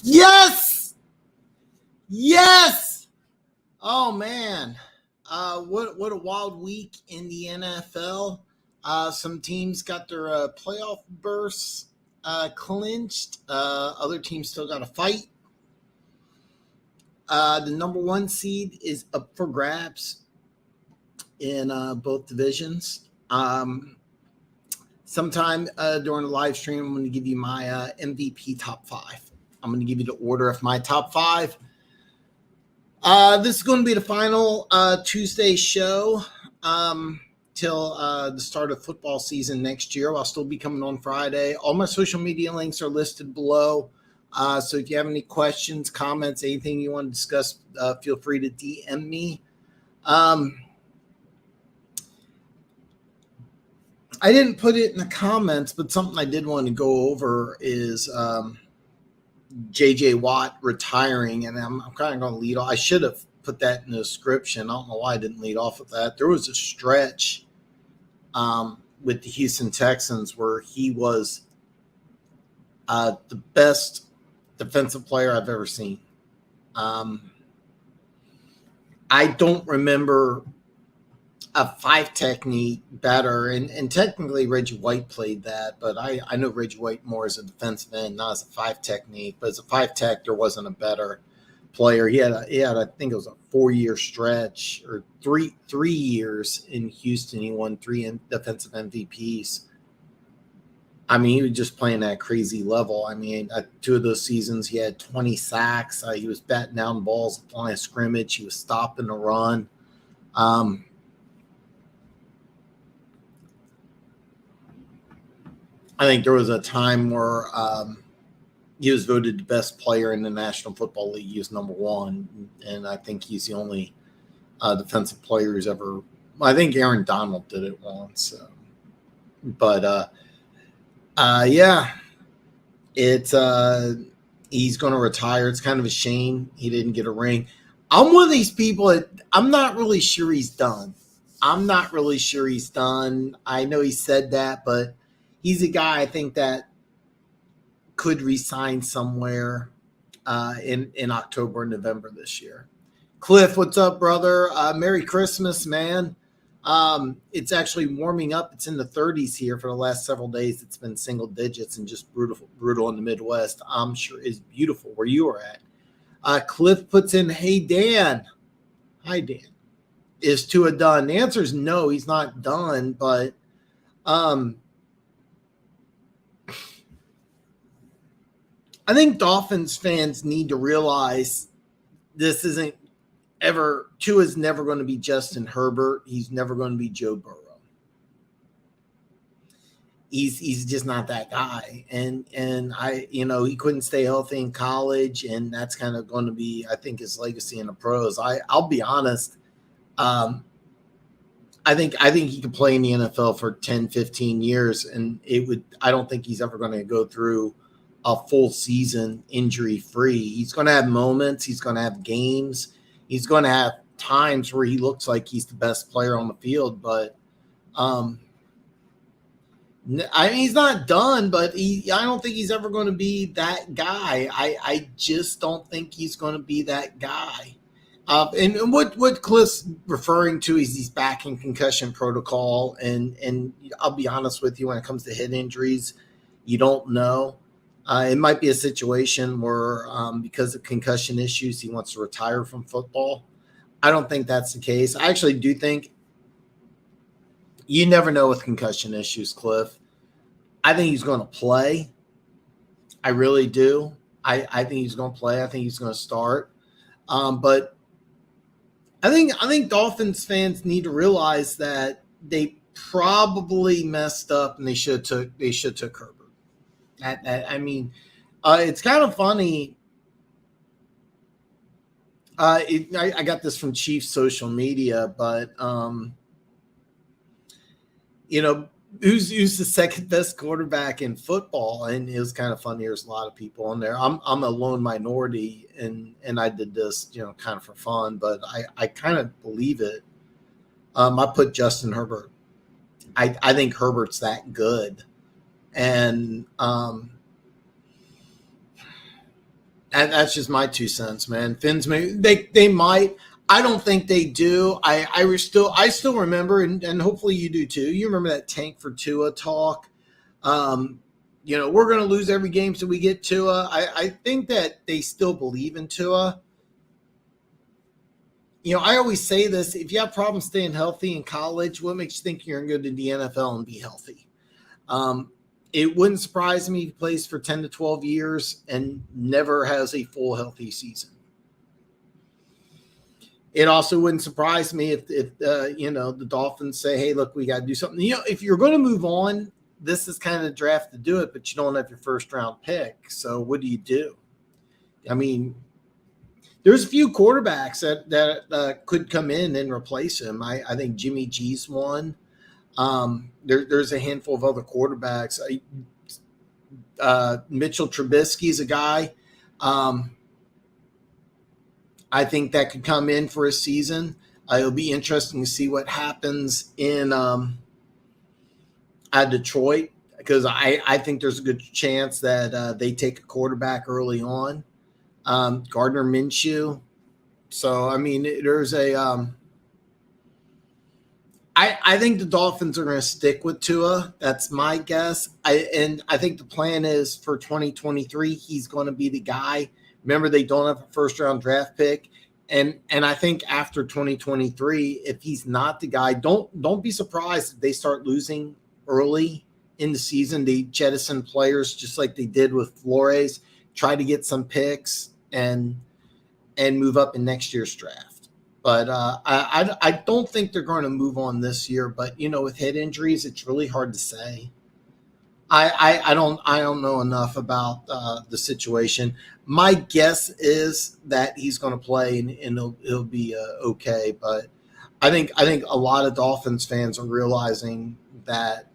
Yes! Yes! Oh, man. What a wild week in the NFL. Some teams got their playoff berths clinched. Other teams still got to fight. The number one seed is up for grabs in both divisions. Sometime during the live stream, I'm going to give you my MVP top 5. I'm going to give you the order of my top 5. This is going to be the final Tuesday show till the start of football season next year. I'll still be coming on Friday. All my social media links are listed below. So if you have any questions, comments, anything you want to discuss, feel free to DM me. I didn't put it in the comments, but something I did want to go over is J.J. Watt retiring, and I'm kind of going to lead off. I should have put that in the description. I don't know why I didn't lead off with that. There was a stretch with the Houston Texans where he was the best defensive player I've ever seen. I don't remember a 5 technique better, and technically Reggie White played that, but I know Reggie White more as a defensive end, not as a 5 technique. But as a 5 tech, there wasn't a better player. He had I think it was a 4-year stretch or three years in Houston. He won 3 defensive MVPs. I mean, he was just playing at a crazy level. I mean, 2 of those seasons, he had 20 sacks. He was batting down balls at the line of scrimmage. He was stopping the run. I think there was a time where he was voted the best player in the National Football League. He was number 1, and I think he's the only defensive player who's ever – I think Aaron Donald did it once. But, yeah, it's he's going to retire. It's kind of a shame he didn't get a ring. I'm one of these people that I'm not really sure he's done. I know he said that, but – he's a guy I think that could resign somewhere in October and November this year. Cliff, what's up, brother? Merry Christmas, man. It's actually warming up. It's in the 30s here for the last several days. It's been single digits and just brutal in the Midwest. I'm sure it's beautiful where you are at. Cliff puts in, hey, Dan. Hi, Dan. Is Tua done? The answer is no, he's not done, but I think Dolphins fans need to realize this isn't ever – Tua's never going to be Justin Herbert. He's never going to be Joe Burrow. He's just not that guy. And he couldn't stay healthy in college, and that's kind of going to be, I think, his legacy in the pros. I'll be honest. I think he could play in the NFL for 10, 15 years, and I don't think he's ever going to go through – a full season injury free. He's going to have moments. He's going to have games. He's going to have times where he looks like he's the best player on the field, but I mean, he's not done, but I don't think he's ever going to be that guy. I just don't think he's going to be that guy. And what Cliff's referring to is he's back in concussion protocol. And I'll be honest with you, when it comes to head injuries, you don't know. It might be a situation where because of concussion issues, he wants to retire from football. I don't think that's the case. I actually do think you never know with concussion issues, Cliff. I think he's going to play. I really do. I think he's going to play. I think he's going to start. But I think Dolphins fans need to realize that they probably messed up and they should took Herbert. I mean, it's kind of funny. I got this from Chiefs social media, but who's the second best quarterback in football? And it was kind of funny. There's a lot of people on there. I'm a lone minority, and I did this, kind of for fun, but I kind of believe it. I put Justin Herbert. I think Herbert's that good. And I And that's just my 2 cents, man. Fins they might. I don't think they do. I still remember, and hopefully you do too. You remember that tank for Tua talk. We're going to lose every game so we get Tua. I think that they still believe in Tua. I always say this: if you have problems staying healthy in college, what makes you think you're going to go to the NFL and be healthy? It wouldn't surprise me if he plays for 10 to 12 years and never has a full healthy season. It also wouldn't surprise me if the Dolphins say, hey, look, we got to do something. If you're going to move on, this is kind of the draft to do it, but you don't have your first round pick. So what do you do? I mean, there's a few quarterbacks that could come in and replace him. I think Jimmy G's one. There's a handful of other quarterbacks. Mitchell Trubisky's a guy. I think that could come in for a season. It'll be interesting to see what happens in at Detroit, because I think there's a good chance that they take a quarterback early on. Gardner Minshew. So, I mean, there's a I think the Dolphins are going to stick with Tua. That's my guess. I think the plan is for 2023, he's going to be the guy. Remember, they don't have a first-round draft pick. And I think after 2023, if he's not the guy, don't be surprised if they start losing early in the season. They jettison players just like they did with Flores, try to get some picks and move up in next year's draft. But I don't think they're going to move on this year. But, with head injuries, it's really hard to say. I don't know enough about the situation. My guess is that he's going to play and he'll be okay. But I think a lot of Dolphins fans are realizing that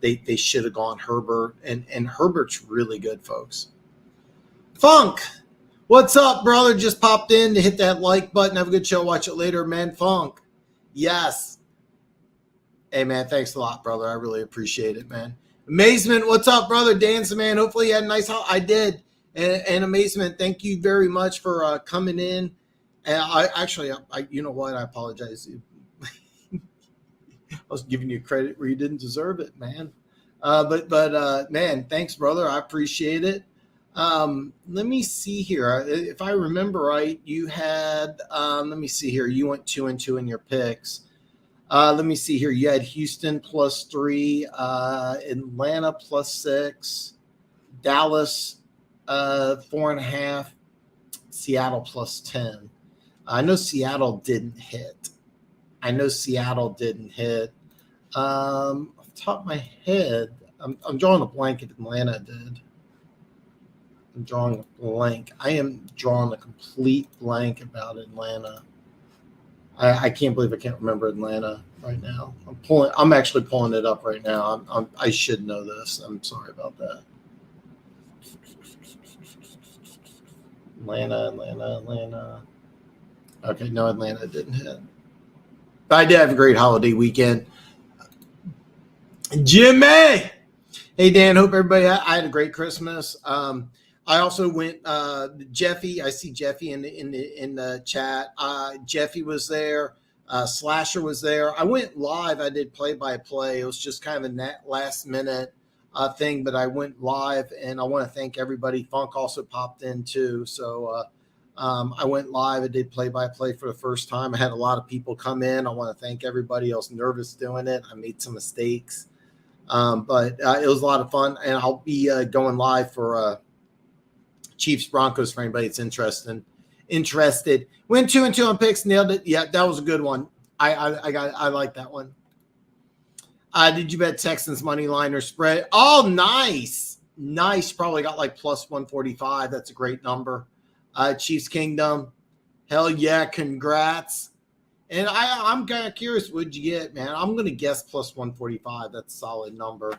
they should have gone Herbert, and Herbert's really good, folks. Funk, what's up, brother? Just popped in to hit that like button. Have a good show. Watch it later, man. Funk, yes. Hey, man, thanks a lot, brother. I really appreciate it, man. Amazement, what's up, brother? Dance, man. Hopefully you had a nice holiday. I did. And Amazement, thank you very much for coming in. And I you know what? I apologize. I was giving you credit where you didn't deserve it, man. But man, thanks, brother. I appreciate it. Let me see here. If I remember right, you had, let me see here. You went 2-2 in your picks. Let me see here. You had Houston +3, Atlanta +6, Dallas 4.5, Seattle +10. I know Seattle didn't hit. Off the top of my head, I'm drawing a blank if Atlanta did. I'm drawing a blank. I am drawing a complete blank about Atlanta. I can't believe I can't remember Atlanta right now. I'm actually pulling it up right now. I should know this. I'm sorry about that. Atlanta. Okay, no, Atlanta didn't hit. But I did have a great holiday weekend. Jimmy! Hey, Dan, hope everybody I had a great Christmas. I also went Jeffy. I see Jeffy in the chat. Jeffy was there. Slasher was there. I went live. I did play-by-play. It was just kind of a last minute thing, but I went live, and I want to thank everybody. Funk also popped in too. So I went live. I did play-by-play for the first time. I had a lot of people come in. I want to thank everybody. I was nervous doing it. I made some mistakes, but it was a lot of fun, and I'll be going live for Chiefs Broncos for anybody that's interested. Went 2-2 on picks, nailed it. Yeah, that was a good one. I like that one. Did you bet Texans money line or spread? Oh, nice. Probably got like +145. That's a great number. Chiefs Kingdom. Hell yeah, congrats. And I'm kind of curious, what'd you get, man? I'm gonna guess +145. That's a solid number.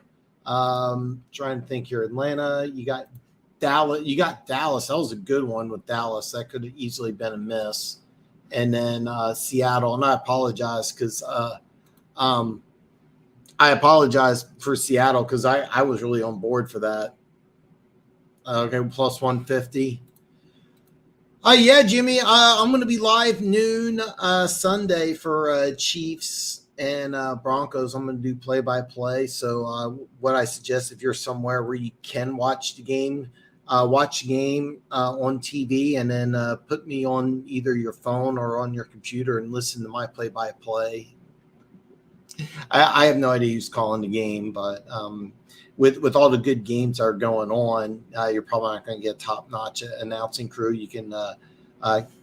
Trying to think here. Atlanta, you got Dallas. That was a good one with Dallas. That could have easily been a miss. And then Seattle. And I apologize because I apologize for Seattle because I was really on board for that. Okay, +150. Yeah, Jimmy, I'm going to be live noon Sunday for Chiefs and Broncos. I'm going to do play-by-play. So what I suggest, if you're somewhere where you can watch the game on TV, and then put me on either your phone or on your computer and listen to my play-by-play. I have no idea who's calling the game, but with all the good games that are going on, you're probably not going to get a top-notch announcing crew. You can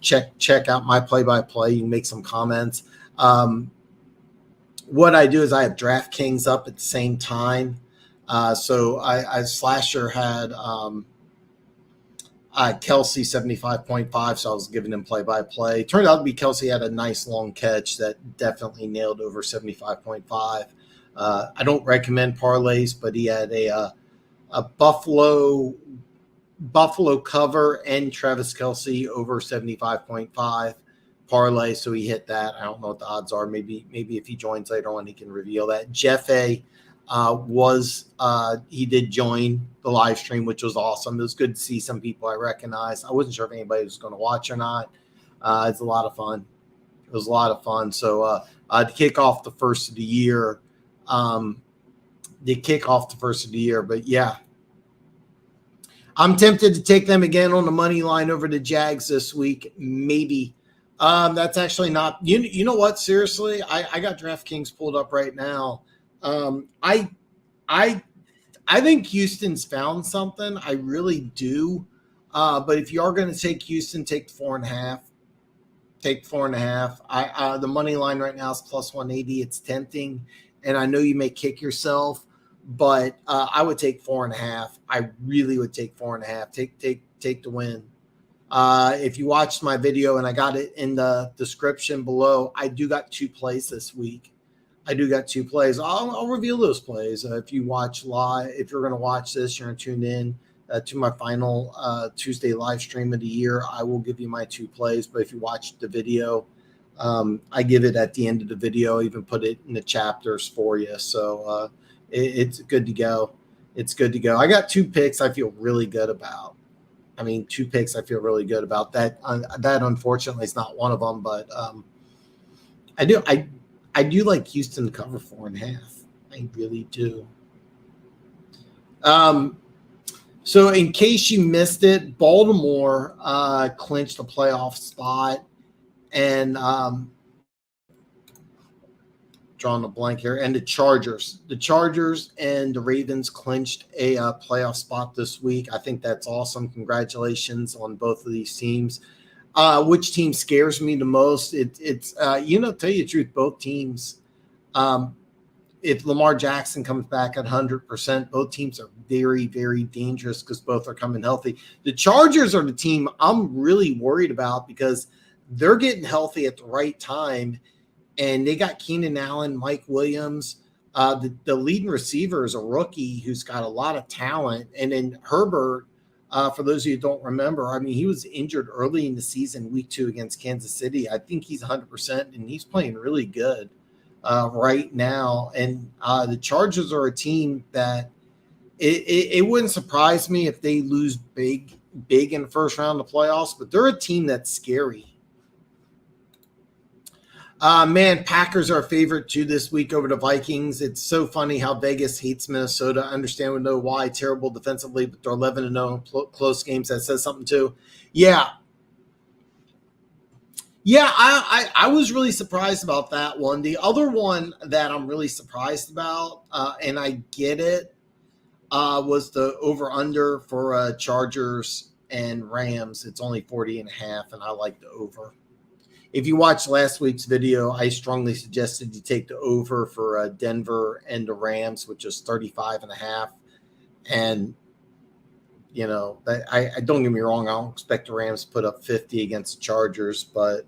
check out my play-by-play. You can make some comments. What I do is I have DraftKings up at the same time. So I Slasher had Kelsey 75.5, so I was giving him play-by-play. Turned out to be Kelsey had a nice long catch that definitely nailed over 75.5. I don't recommend parlays, but he had a Buffalo cover and Travis Kelsey over 75.5 parlay, so he hit that. I don't know what the odds are. Maybe if he joins later on, he can reveal that. Jeff A. He did join the live stream, which was awesome. It was good to see some people I recognized. I wasn't sure if anybody was going to watch or not. It's a lot of fun. It was a lot of fun. So to kick off the first of the year, but yeah, I'm tempted to take them again on the money line over the Jags this week. Maybe. That's actually not, you know what? Seriously, I got DraftKings pulled up right now. I think Houston's found something. I really do. But if you are going to take Houston, take the 4.5. Take 4.5. The money line right now is plus 180. It's tempting, and I know you may kick yourself, but I would take 4.5. I really would take 4.5. Take the win. If you watched my video, and I got it in the description below, I do got 2 plays this week. I'll reveal those plays. If you watch live, if you're going to watch this, you're going to tune in to my final Tuesday live stream of the year. I will give you my 2 plays. But if you watch the video, I give it at the end of the video. I even put it in the chapters for you. So it's good to go. It's good to go. I got 2 picks I feel really good about. 2 picks I feel really good about. That unfortunately is not one of them, but I do like Houston to cover 4.5. I really do. So in case you missed it, Baltimore clinched a playoff spot, and drawing a blank here, and the Chargers and the Ravens clinched a playoff spot this week. I think that's awesome. Congratulations on both of these teams. Which team scares me the most? It's tell you the truth, both teams. If Lamar Jackson comes back at 100%, both teams are very, very dangerous because both are coming healthy. The Chargers are the team I'm really worried about because they're getting healthy at the right time, and they got Keenan Allen, Mike Williams. The leading receiver is a rookie who's got a lot of talent, and then Herbert. For those of you who don't remember, he was injured early in the season, week 2 against Kansas City. I think he's 100%, and he's playing really good right now. And the Chargers are a team that it wouldn't surprise me if they lose big in the first round of the playoffs, but they're a team that's scary. Packers are a favorite too this week over the Vikings. It's so funny how Vegas hates Minnesota. I understand we know why. Terrible defensively, but they're 11-0 in close games. That says something too. Yeah. I was really surprised about that one. The other one that I'm really surprised about, and I get it, was the over-under for Chargers and Rams. It's only 40.5, and I like the over. If you watched last week's video, I strongly suggested you take the over for Denver and the Rams, which is 35.5. And, I don't get me wrong. I don't expect the Rams to put up 50 against the Chargers, but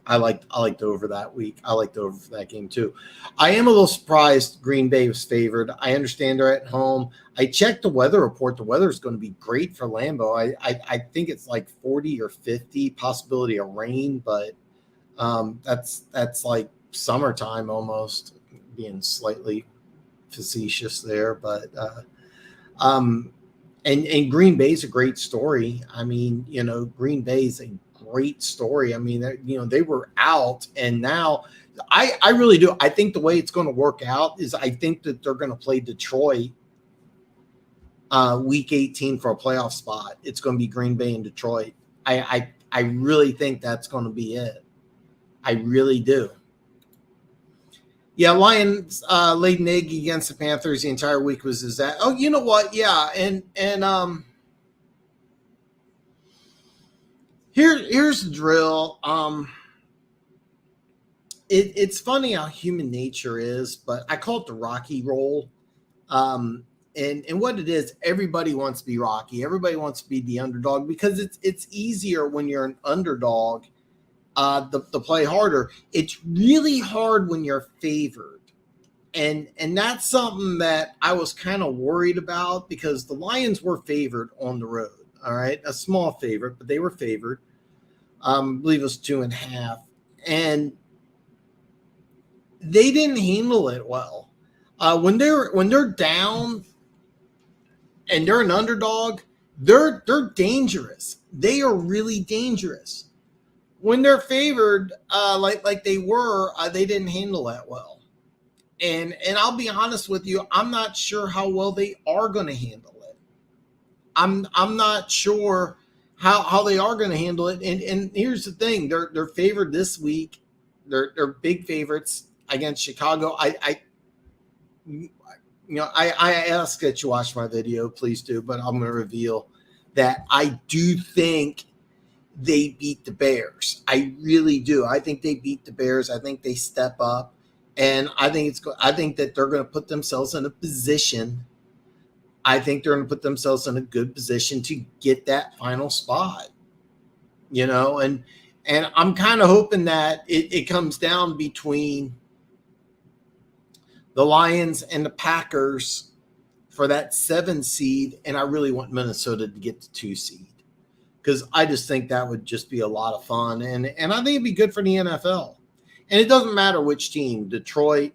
I like the over that week. I like the over for that game too. I am a little surprised Green Bay was favored. I understand they're at home. I checked the weather report. The weather is going to be great for Lambeau. I think it's like 40 or 50 possibility of rain, but that's like summertime almost, being slightly facetious there, but And Green Bay's a great story. I mean, Green Bay's a great story. I mean, they were out, and now I really do. I think the way it's going to work out is I think that they're going to play Detroit week 18 for a playoff spot. It's going to be Green Bay and Detroit. I really think that's going to be it. I really do. Yeah, Lions laid an egg against the Panthers the entire week. Is that? Oh, you know what? Yeah, and here's the drill. It's funny how human nature is, but I call it the Rocky roll. And what it is, everybody wants to be Rocky. Everybody wants to be the underdog because it's easier when you're an underdog to play harder. It's really hard when you're favored. And that's something that I was kind of worried about because the Lions were favored on the road. All right. A small favorite, but they were favored. I believe it was 2.5. And they didn't handle it well. When they're down and they're an underdog, they're dangerous. They are really dangerous. When they're favored, like they were, they didn't handle that well. And I'll be honest with you, I'm not sure how well they are going to handle it. I'm not sure how they are going to handle it. And here's the thing: they're favored this week. They're big favorites against Chicago. I ask that you watch my video, please do, but I'm going to reveal that I do think they beat the Bears. I really do. I think they beat the Bears. I think they step up, and I think that they're going to put themselves in a position. I think they're going to put themselves in a good position to get that final spot. And I'm kind of hoping that it comes down between the Lions and the Packers for that 7 seed, and I really want Minnesota to get the 2 seed because I just think that would just be a lot of fun, and I think it'd be good for the NFL. And it doesn't matter which team, Detroit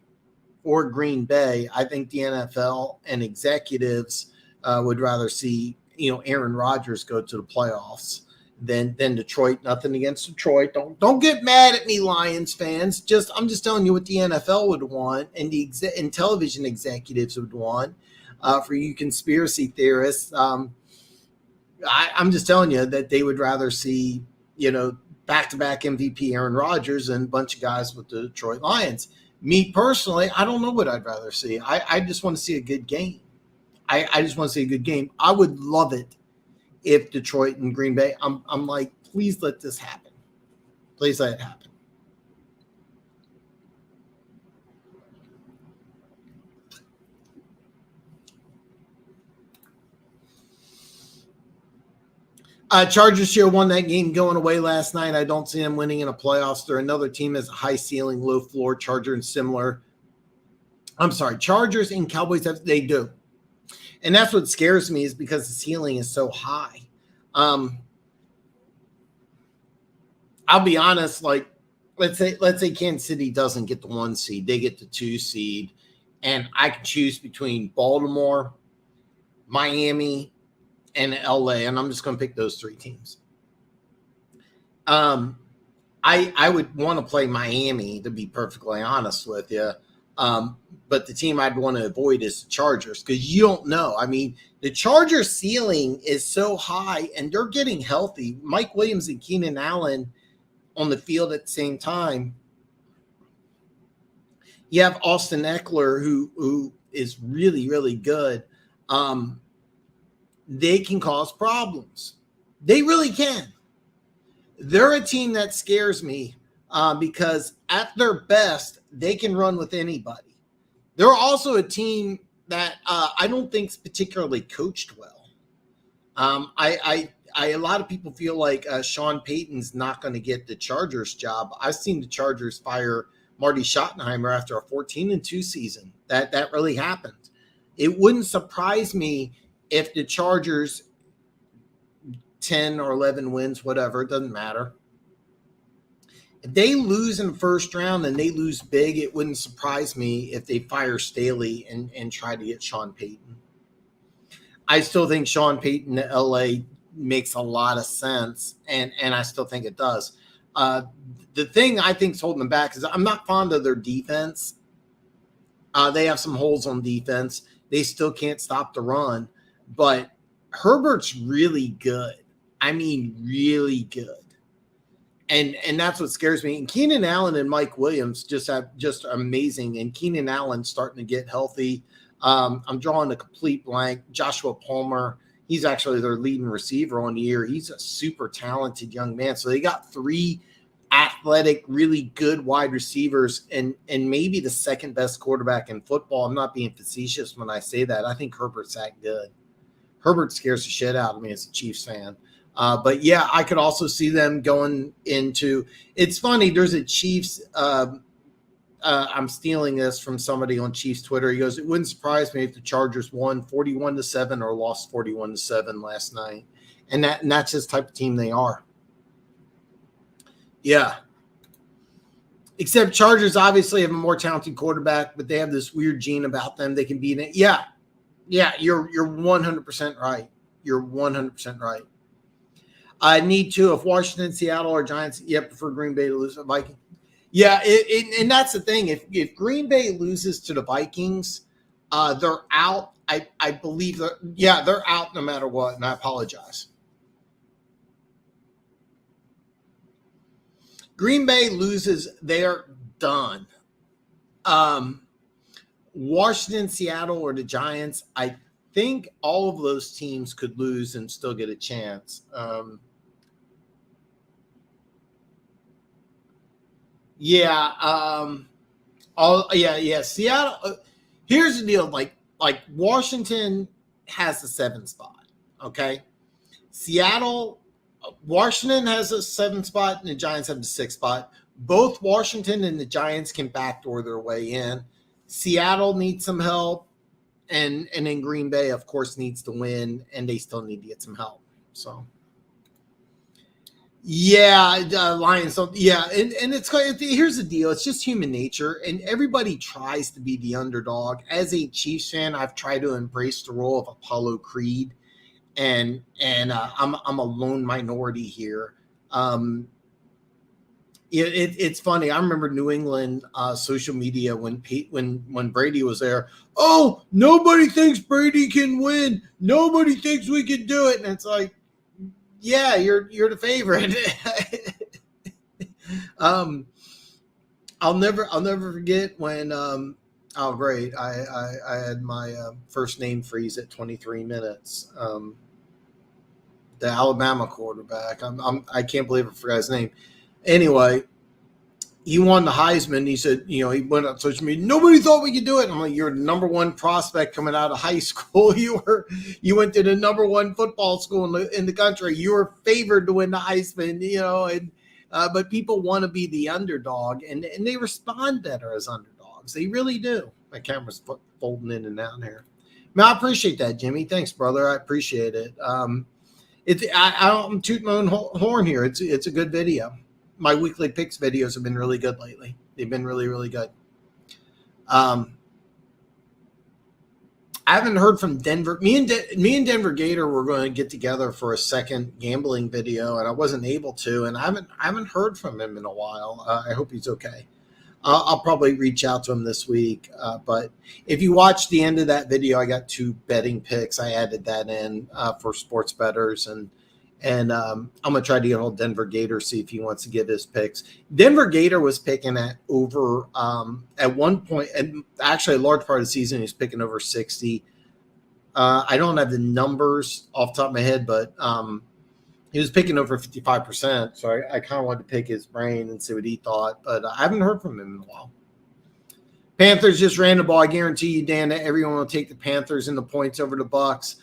or Green Bay. I think the NFL and executives would rather see Aaron Rodgers go to the playoffs than Detroit. Nothing against Detroit. Don't get mad at me, Lions fans. I'm just telling you what the NFL would want and and television executives would want. For you conspiracy theorists, I'm just telling you that they would rather see back-to-back MVP Aaron Rodgers and a bunch of guys with the Detroit Lions. Me personally, I don't know what I'd rather see. I just want to see a good game. I just want to see a good game. I would love it if Detroit and Green Bay, I'm like, please let this happen. Please let it happen. Chargers sure won that game going away last night. I don't see them winning in a playoffs. They're another team that's a high ceiling, low floor. Chargers and similar. Chargers and Cowboys, they do. And that's what scares me is because the ceiling is so high. I'll be honest, like let's say Kansas City doesn't get the 1 seed, they get the 2 seed, and I can choose between Baltimore, Miami, and LA, and I'm just going to pick those 3 teams. I would want to play Miami, to be perfectly honest with you. But the team I'd want to avoid is the Chargers because you don't know. I mean, the Chargers ceiling is so high and they're getting healthy. Mike Williams and Keenan Allen on the field at the same time. You have Austin Eckler, who is really, really good. They can cause problems. They really can. They're a team that scares me because at their best, they can run with anybody. They're also a team that I don't think is particularly coached well. A lot of people feel like Sean Payton's not going to get the Chargers job. I've seen the Chargers fire Marty Schottenheimer after a 14-2 season. That really happened. It wouldn't surprise me if the Chargers 10 or 11 wins, whatever, it doesn't matter. If they lose in the first round and they lose big, it wouldn't surprise me if they fire Staley and try to get Sean Payton. I still think Sean Payton to LA makes a lot of sense, and I still think it does. The thing I think is holding them back is I'm not fond of their defense. They have some holes on defense. They still can't stop the run, but Herbert's really good. I mean, really good. And that's what scares me. And Keenan Allen and Mike Williams just amazing. And Keenan Allen starting to get healthy. I'm drawing a complete blank. Joshua Palmer, he's actually their leading receiver on the year. He's a super talented young man. So they got 3 athletic, really good wide receivers and maybe the second best quarterback in football. I'm not being facetious when I say that. I think Herbert's that good. Herbert scares the shit out of me as a Chiefs fan. But yeah, I could also see them going into – it's funny, there's a Chiefs I'm stealing this from somebody on Chiefs Twitter. He goes, it wouldn't surprise me if the Chargers won 41-7 or lost 41-7 last night. And that's just the type of team they are. Yeah. Except Chargers obviously have a more talented quarterback, but they have this weird gene about them. They can beat it. Yeah. Yeah, you're 100% right. You're 100% right. I need to, if Washington, Seattle, or Giants, prefer Green Bay to lose to the Vikings. Yeah, and that's the thing. If Green Bay loses to the Vikings, they're out. I believe they're out no matter what, and I apologize. Green Bay loses, they're done. Washington, Seattle, or the Giants, I think all of those teams could lose and still get a chance. Seattle. Here's the deal. Like Washington has the 7th spot. Okay. Washington has a 7th spot and the Giants have the 6th spot. Both Washington and the Giants can backdoor their way in. Seattle needs some help. And then Green Bay, of course, needs to win, and they still need to get some help. So, Lions. And here's the deal: it's just human nature, and everybody tries to be the underdog. As a Chiefs fan, I've tried to embrace the role of Apollo Creed, and I'm a lone minority here. It's funny. I remember New England social media when Brady was there. Oh, nobody thinks Brady can win. Nobody thinks we can do it. And it's like, yeah, you're the favorite. I'll never forget when great. I had my first name freeze at 23 minutes. The Alabama quarterback. I can't believe I forgot his name. Anyway, he won the Heisman. He said, he went on social media. Nobody thought we could do it. I'm like, you're the number one prospect coming out of high school. You went to the number one football school in the country. You were favored to win the Heisman, but people want to be the underdog, and they respond better as underdogs. They really do. My camera's folding in and out here. I appreciate that, Jimmy. Thanks, brother. I appreciate it. I'm tooting my own horn here. It's a good video. My weekly picks videos have been really good lately. They've been really, really good. I haven't heard from Denver. Me and Denver Gator were going to get together for a second gambling video, and I wasn't able to. And I haven't heard from him in a while. I hope he's okay. I'll probably reach out to him this week. But if you watch the end of that video, I got 2 betting picks. I added that in for sports bettors, and I'm going to try to get hold of Denver Gator, see if he wants to give his picks. Denver Gator was picking at over at one point, and actually a large part of the season, he's picking over 60. I don't have the numbers off the top of my head, but he was picking over 55%. So I kind of wanted to pick his brain and see what he thought, but I haven't heard from him in a while. Panthers just ran the ball. I guarantee you, Dan, that everyone will take the Panthers and the points over the Bucs.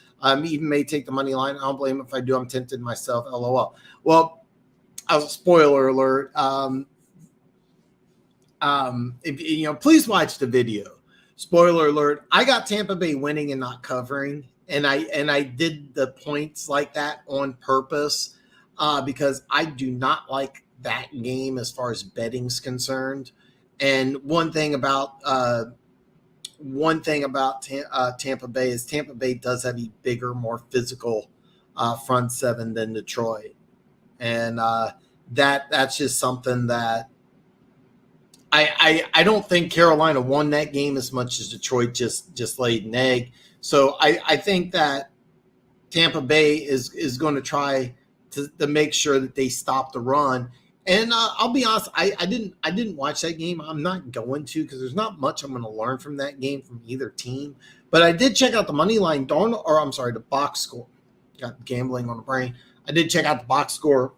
Even may take the money line. I don't blame him if I do. I'm tempted myself. LOL. Well, spoiler alert. Please watch the video. Spoiler alert. I got Tampa Bay winning and not covering, and I did the points like that on purpose because I do not like that game as far as betting's concerned. And one thing about one thing about Tampa Bay is Tampa Bay does have a bigger, more physical front seven than Detroit. And that's just something that I don't think Carolina won that game as much as Detroit just laid an egg. So I think that Tampa Bay is going to try to make sure that they stop the run. And I'll be honest, I didn't watch that game. I'm not going to, because there's not much I'm going to learn from that game from either team. But I did check out the money line, the box score. Got gambling on the brain. I did check out the box score.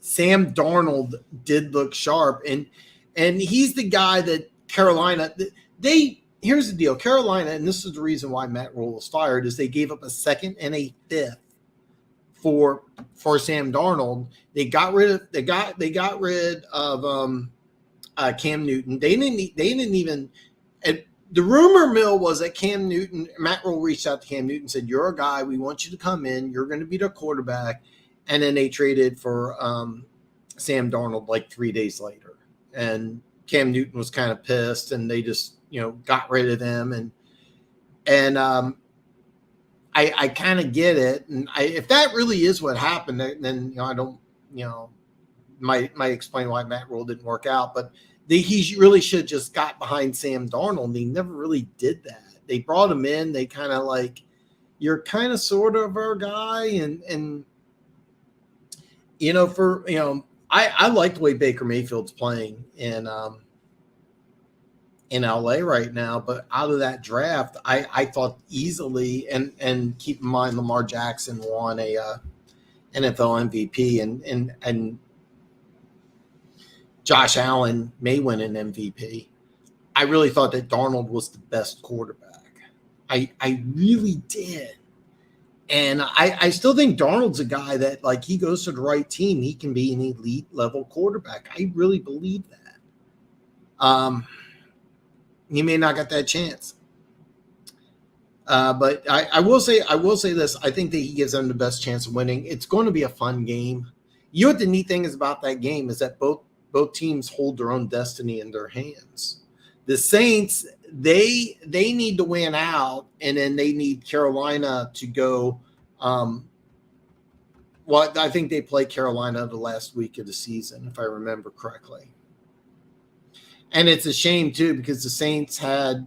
Sam Darnold did look sharp, and he's the guy that Carolina. Here's the deal, Carolina, and this is the reason why Matt Rule was fired, is they gave up a second and a fifth for Sam Darnold. They got rid of Cam Newton. They didn't even. The rumor mill was that Cam Newton, Matt Rule reached out to Cam Newton and said, "You're a guy. We want you to come in. You're going to be the quarterback." And then they traded for Sam Darnold like 3 days later. And Cam Newton was kind of pissed, and they just got rid of him. And I kind of get it. And if that really is what happened, then I don't might explain why Matt Rule didn't work out. But he really should just got behind Sam Darnold, and he never really did that. They brought him in. They kind of like, you're kind of sort of our guy, and I like the way Baker Mayfield's playing in LA right now, but out of that draft, I thought easily, and keep in mind Lamar Jackson won a NFL MVP, and Josh Allen may win an MVP. I really thought that Darnold was the best quarterback. I really did. And I still think Darnold's a guy that, like, he goes to the right team, he can be an elite level quarterback. I really believe that. He may not get that chance. But I will say this. I think that he gives them the best chance of winning. It's going to be a fun game. You know what the neat thing is about that game is that both teams hold their own destiny in their hands. The Saints, they need to win out, and then they need Carolina to go. I think they play Carolina the last week of the season, if I remember correctly. And it's a shame too, because the Saints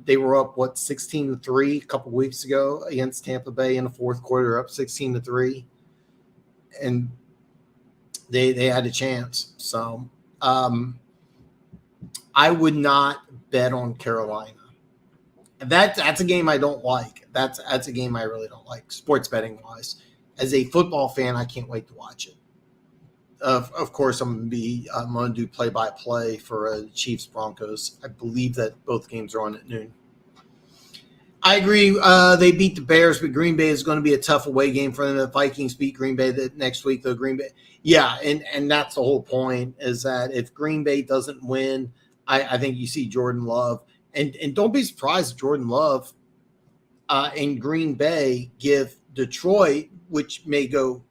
they were up 16-3 a couple weeks ago against Tampa Bay in the fourth quarter, up 16-3, and they had a chance. So I would not bet on Carolina. That's a game I don't like. That's a game I really don't like, sports betting wise. As a football fan, I can't wait to watch it. Of course, I'm going to do play-by-play for Chiefs Broncos. I believe that both games are on at noon. I agree. They beat the Bears, but Green Bay is going to be a tough away game for them. The Vikings beat Green Bay next week, though. Green Bay, yeah, and that's the whole point, is that if Green Bay doesn't win, I think you see Jordan Love. And don't be surprised if Jordan Love and Green Bay give Detroit, which may go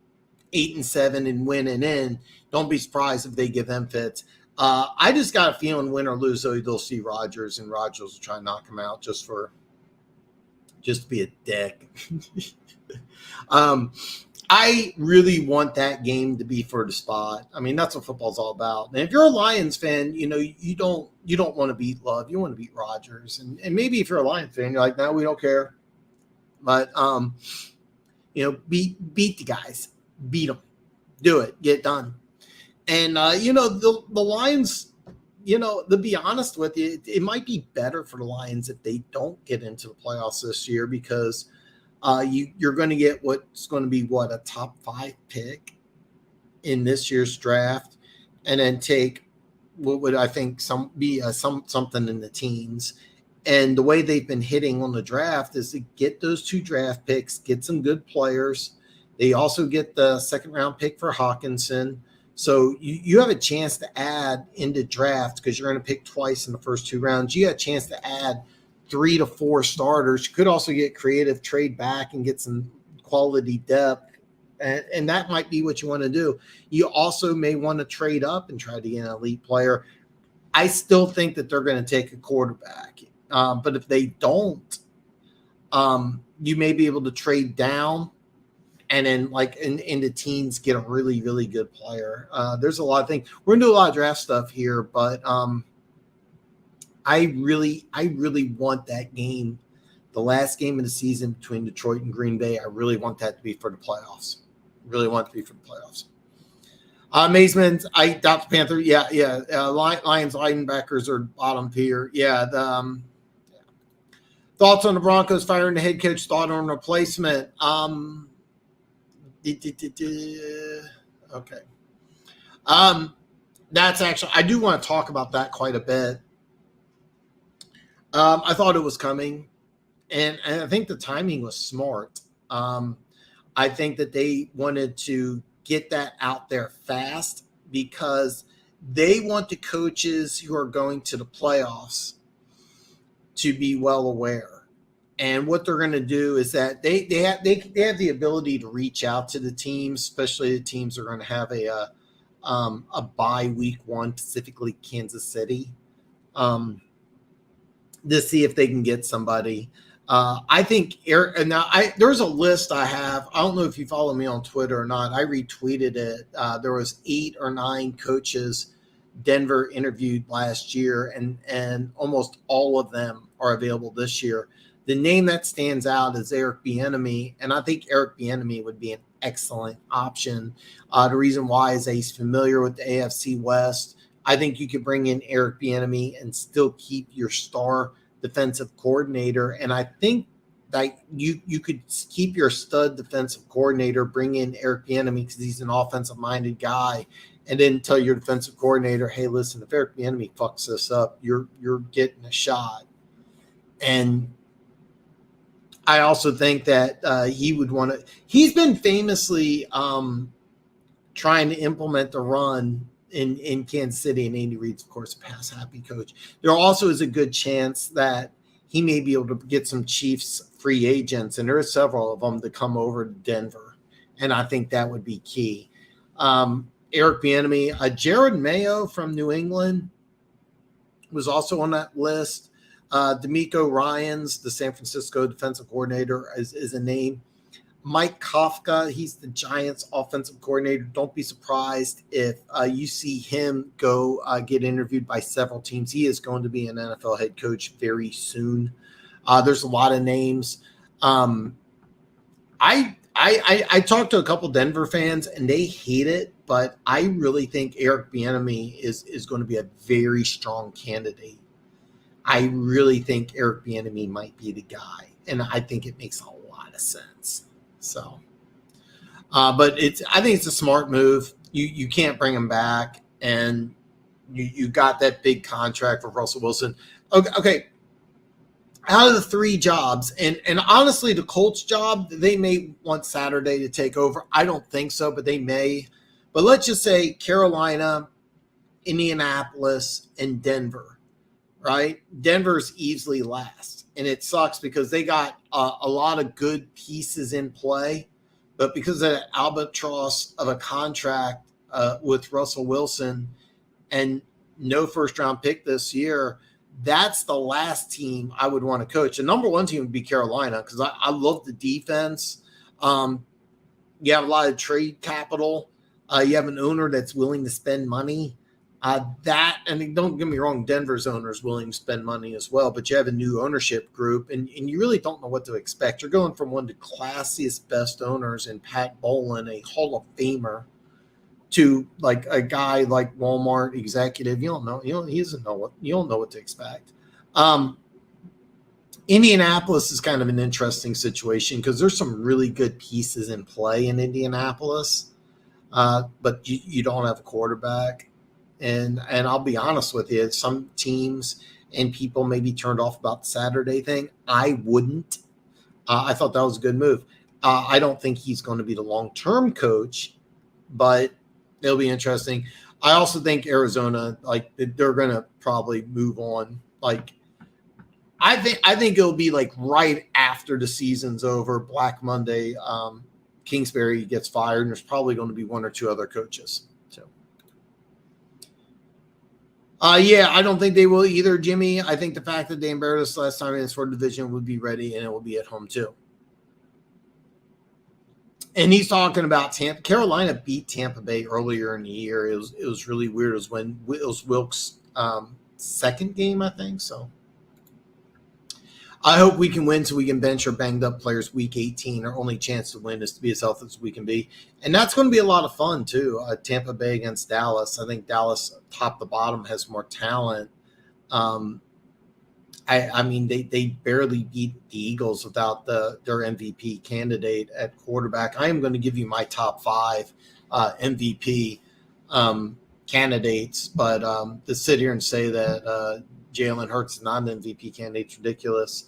8-7 and win and in. Don't be surprised if they give them fits. I just got a feeling, win or lose, though, they'll see Rodgers, and Rodgers will try and knock him out just to be a dick. I really want that game to be for the spot. I mean, that's what football's all about. And if you're a Lions fan, you don't want to beat Love. You want to beat Rodgers. And maybe if you're a Lions fan, you're like, no, we don't care. But beat the guys. Beat them. Do it. Get it done. And the Lions, to be honest with you, it might be better for the Lions if they don't get into the playoffs this year, because you're going to get what's going to be a top 5 pick in this year's draft, and then take what would I think something in the teens. And the way they've been hitting on the draft is to get those 2 draft picks, get some good players. They also get the second round pick for Hawkinson. So you have a chance to add into draft, because you're going to pick twice in the first 2 rounds. You have a chance to add 3 to 4 starters. You could also get creative, trade back, and get some quality depth. And that might be what you want to do. You also may want to trade up and try to get an elite player. I still think that they're going to take a quarterback. But if they don't, you may be able to trade down and then like in the teens get a really, really good player. There's a lot of things. We're gonna do a lot of draft stuff here, but I really want that game, the last game of the season between Detroit and Green Bay. I really want that to be for the playoffs. Really want it to be for the playoffs. Amazement, I doubt the Panther. Yeah. Lions linebackers are bottom tier. Yeah. Thoughts on the Broncos firing the head coach? Thought on replacement? Okay. That's actually, I do want to talk about that quite a bit. I thought it was coming, and I think the timing was smart. I think that they wanted to get that out there fast because they want the coaches who are going to the playoffs to be well aware. And what they're going to do is that they have the ability to reach out to the teams, especially the teams that are going to have a bye week one, specifically Kansas City, to see if they can get somebody. I think there's a list I have. I don't know if you follow me on Twitter or not. I retweeted it. There was 8 or 9 coaches Denver interviewed last year, and almost all of them are available this year. The name that stands out is Eric Bieniemy, and I think Eric Bieniemy would be an excellent option. The reason why is that he's familiar with the AFC West. I think you could bring in Eric Bieniemy and still keep your star defensive coordinator, and I think that you could keep your stud defensive coordinator, bring in Eric Bieniemy because he's an offensive-minded guy, and then tell your defensive coordinator, hey, listen, if Eric Bieniemy fucks this up, you're getting a shot. And I also think that he would want to – he's been famously trying to implement the run in Kansas City, and Andy Reid's, of course, a pass-happy coach. There also is a good chance that he may be able to get some Chiefs free agents, and there are several of them to come over to Denver, and I think that would be key. Eric Bieniemy, Jared Mayo from New England was also on that list. D'Amico Ryans, the San Francisco defensive coordinator, is a name. Mike Kafka, he's the Giants offensive coordinator. Don't be surprised if you see him go get interviewed by several teams. He is going to be an NFL head coach very soon. There's a lot of names. I talked to a couple Denver fans, and they hate it, but I really think Eric Bieniemy is going to be a very strong candidate. I really think Eric Bieniemy might be the guy, and I think it makes a lot of sense. So, but I think it's a smart move. You can't bring him back, and you got that big contract for Russell Wilson. Okay. Out of the 3 jobs, and honestly, the Colts job, they may want Saturday to take over. I don't think so, but they may. But let's just say Carolina, Indianapolis, and Denver, right? Denver's easily last, and it sucks because they got a lot of good pieces in play, but because of the albatross of a contract with Russell Wilson and no first-round pick this year, that's the last team I would want to coach. The number 1 team would be Carolina because I love the defense. You have a lot of trade capital. You have an owner that's willing to spend money. And don't get me wrong, Denver's owner is willing to spend money as well, but you have a new ownership group, and you really don't know what to expect. You're going from one of the classiest, best owners in Pat Bowlen, a Hall of Famer, to like a guy like Walmart executive. You don't know what to expect. Indianapolis is kind of an interesting situation because there's some really good pieces in play in Indianapolis, but you don't have a quarterback. And I'll be honest with you, some teams and people may be turned off about the Saturday thing. I wouldn't. I thought that was a good move. I don't think he's going to be the long-term coach, but it'll be interesting. I also think Arizona, like, they're going to probably move on. Like, I think it'll be like right after the season's over, Black Monday, Kingsbury gets fired, and there's probably going to be 1 or 2 other coaches. So, Yeah, I don't think they will either, Jimmy. I think the fact that they embarrassed us last time in the Sword Division would be ready, and it will be at home too. And he's talking about Tampa. Carolina beat Tampa Bay earlier in the year. It was really weird. It was Wilkes' second game, I think. So I hope we can win so we can bench our banged up players week 18. Our only chance to win is to be as healthy as we can be. And that's going to be a lot of fun, too. Tampa Bay against Dallas. I think Dallas, top to bottom, has more talent. I mean, they barely beat the Eagles without their MVP candidate at quarterback. I am going to give you my top 5 MVP candidates, but to sit here and say that Jalen Hurts is not an MVP candidate is ridiculous.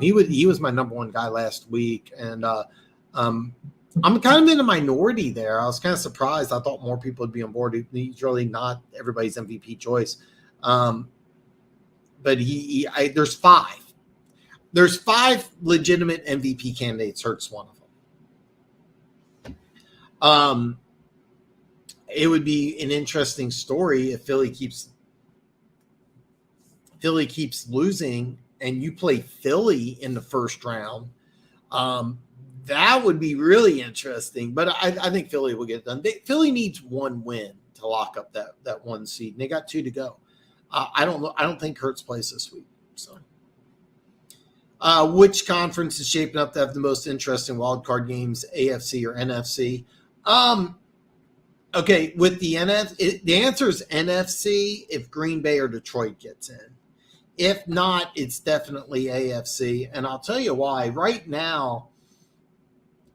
He was my number 1 guy last week, and I'm kind of in a minority there. I was kind of surprised. I thought more people would be on board. He's really not everybody's MVP choice. But there's 5. There's 5 legitimate MVP candidates. Hurts one of them. It would be an interesting story if Philly keeps losing and you play Philly in the first round. That would be really interesting. But I think Philly will get it done. Philly needs 1 win to lock up that 1 seed, and they got 2 to go. I don't think Hurts plays this week. So, which conference is shaping up to have the most interesting wild card games, AFC or NFC? Okay, with the the answer is NFC if Green Bay or Detroit gets in. If not, it's definitely AFC, and I'll tell you why. Right now,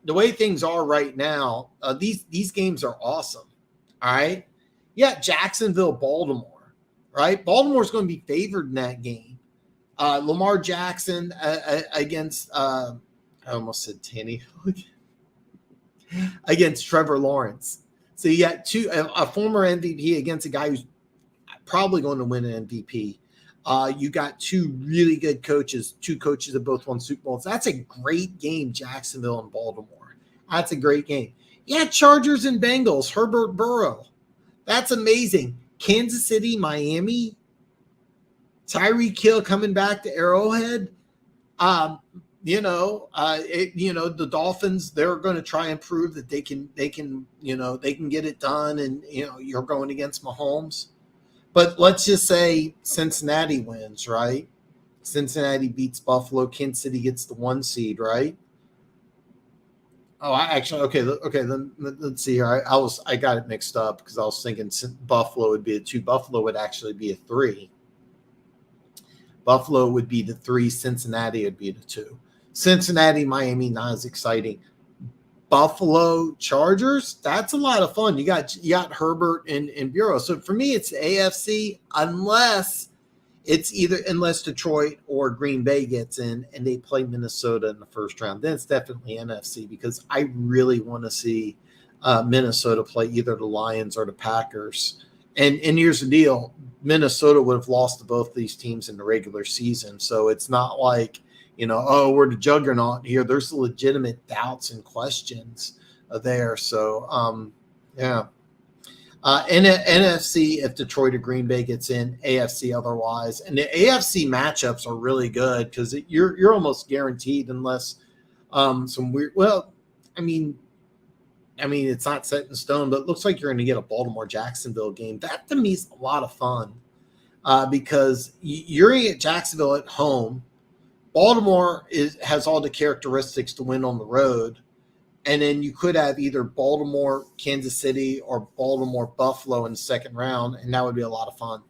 the way things are right now, these games are awesome. All right, yeah, Jacksonville, Baltimore. Right, Baltimore's going to be favored in that game. Lamar Jackson against I almost said Tannehill against Trevor Lawrence. So you got a former MVP against a guy who's probably going to win an MVP. You got 2 really good coaches, 2 coaches that both won Super Bowls. That's a great game, Jacksonville and Baltimore. That's a great game. Yeah, Chargers and Bengals, Herbert Burrow. That's amazing. Kansas City, Miami, Tyreek Hill coming back to Arrowhead. The Dolphins, they're going to try and prove that they can get it done. And, you're going against Mahomes. But let's just say Cincinnati wins, right? Cincinnati beats Buffalo. Kansas City gets the 1 seed, right? Oh, okay. Let's see here. I got it mixed up because I was thinking Buffalo would be a 2. Buffalo would actually be a 3. Buffalo would be the 3. Cincinnati would be the 2. Cincinnati, Miami, not as exciting. Buffalo, Chargers, that's a lot of fun. You got Herbert and Bureau. So for me, it's AFC unless Detroit or Green Bay gets in and they play Minnesota in the first round. Then it's definitely NFC because I really want to see Minnesota play either the Lions or the Packers. And here's the deal. Minnesota would have lost to both these teams in the regular season. So it's not like, we're the juggernaut here. There's legitimate doubts and questions there. So, yeah. NFC if Detroit or Green Bay gets in, AFC otherwise. And the AFC matchups are really good because you're almost guaranteed unless some weird. Well, I mean, it's not set in stone, but it looks like you're going to get a Baltimore-Jacksonville game. That to me is a lot of fun because you're going to get Jacksonville at home. Baltimore has all the characteristics to win on the road. And then you could have either Baltimore, Kansas City, or Baltimore, Buffalo in the second round, and that would be a lot of fun.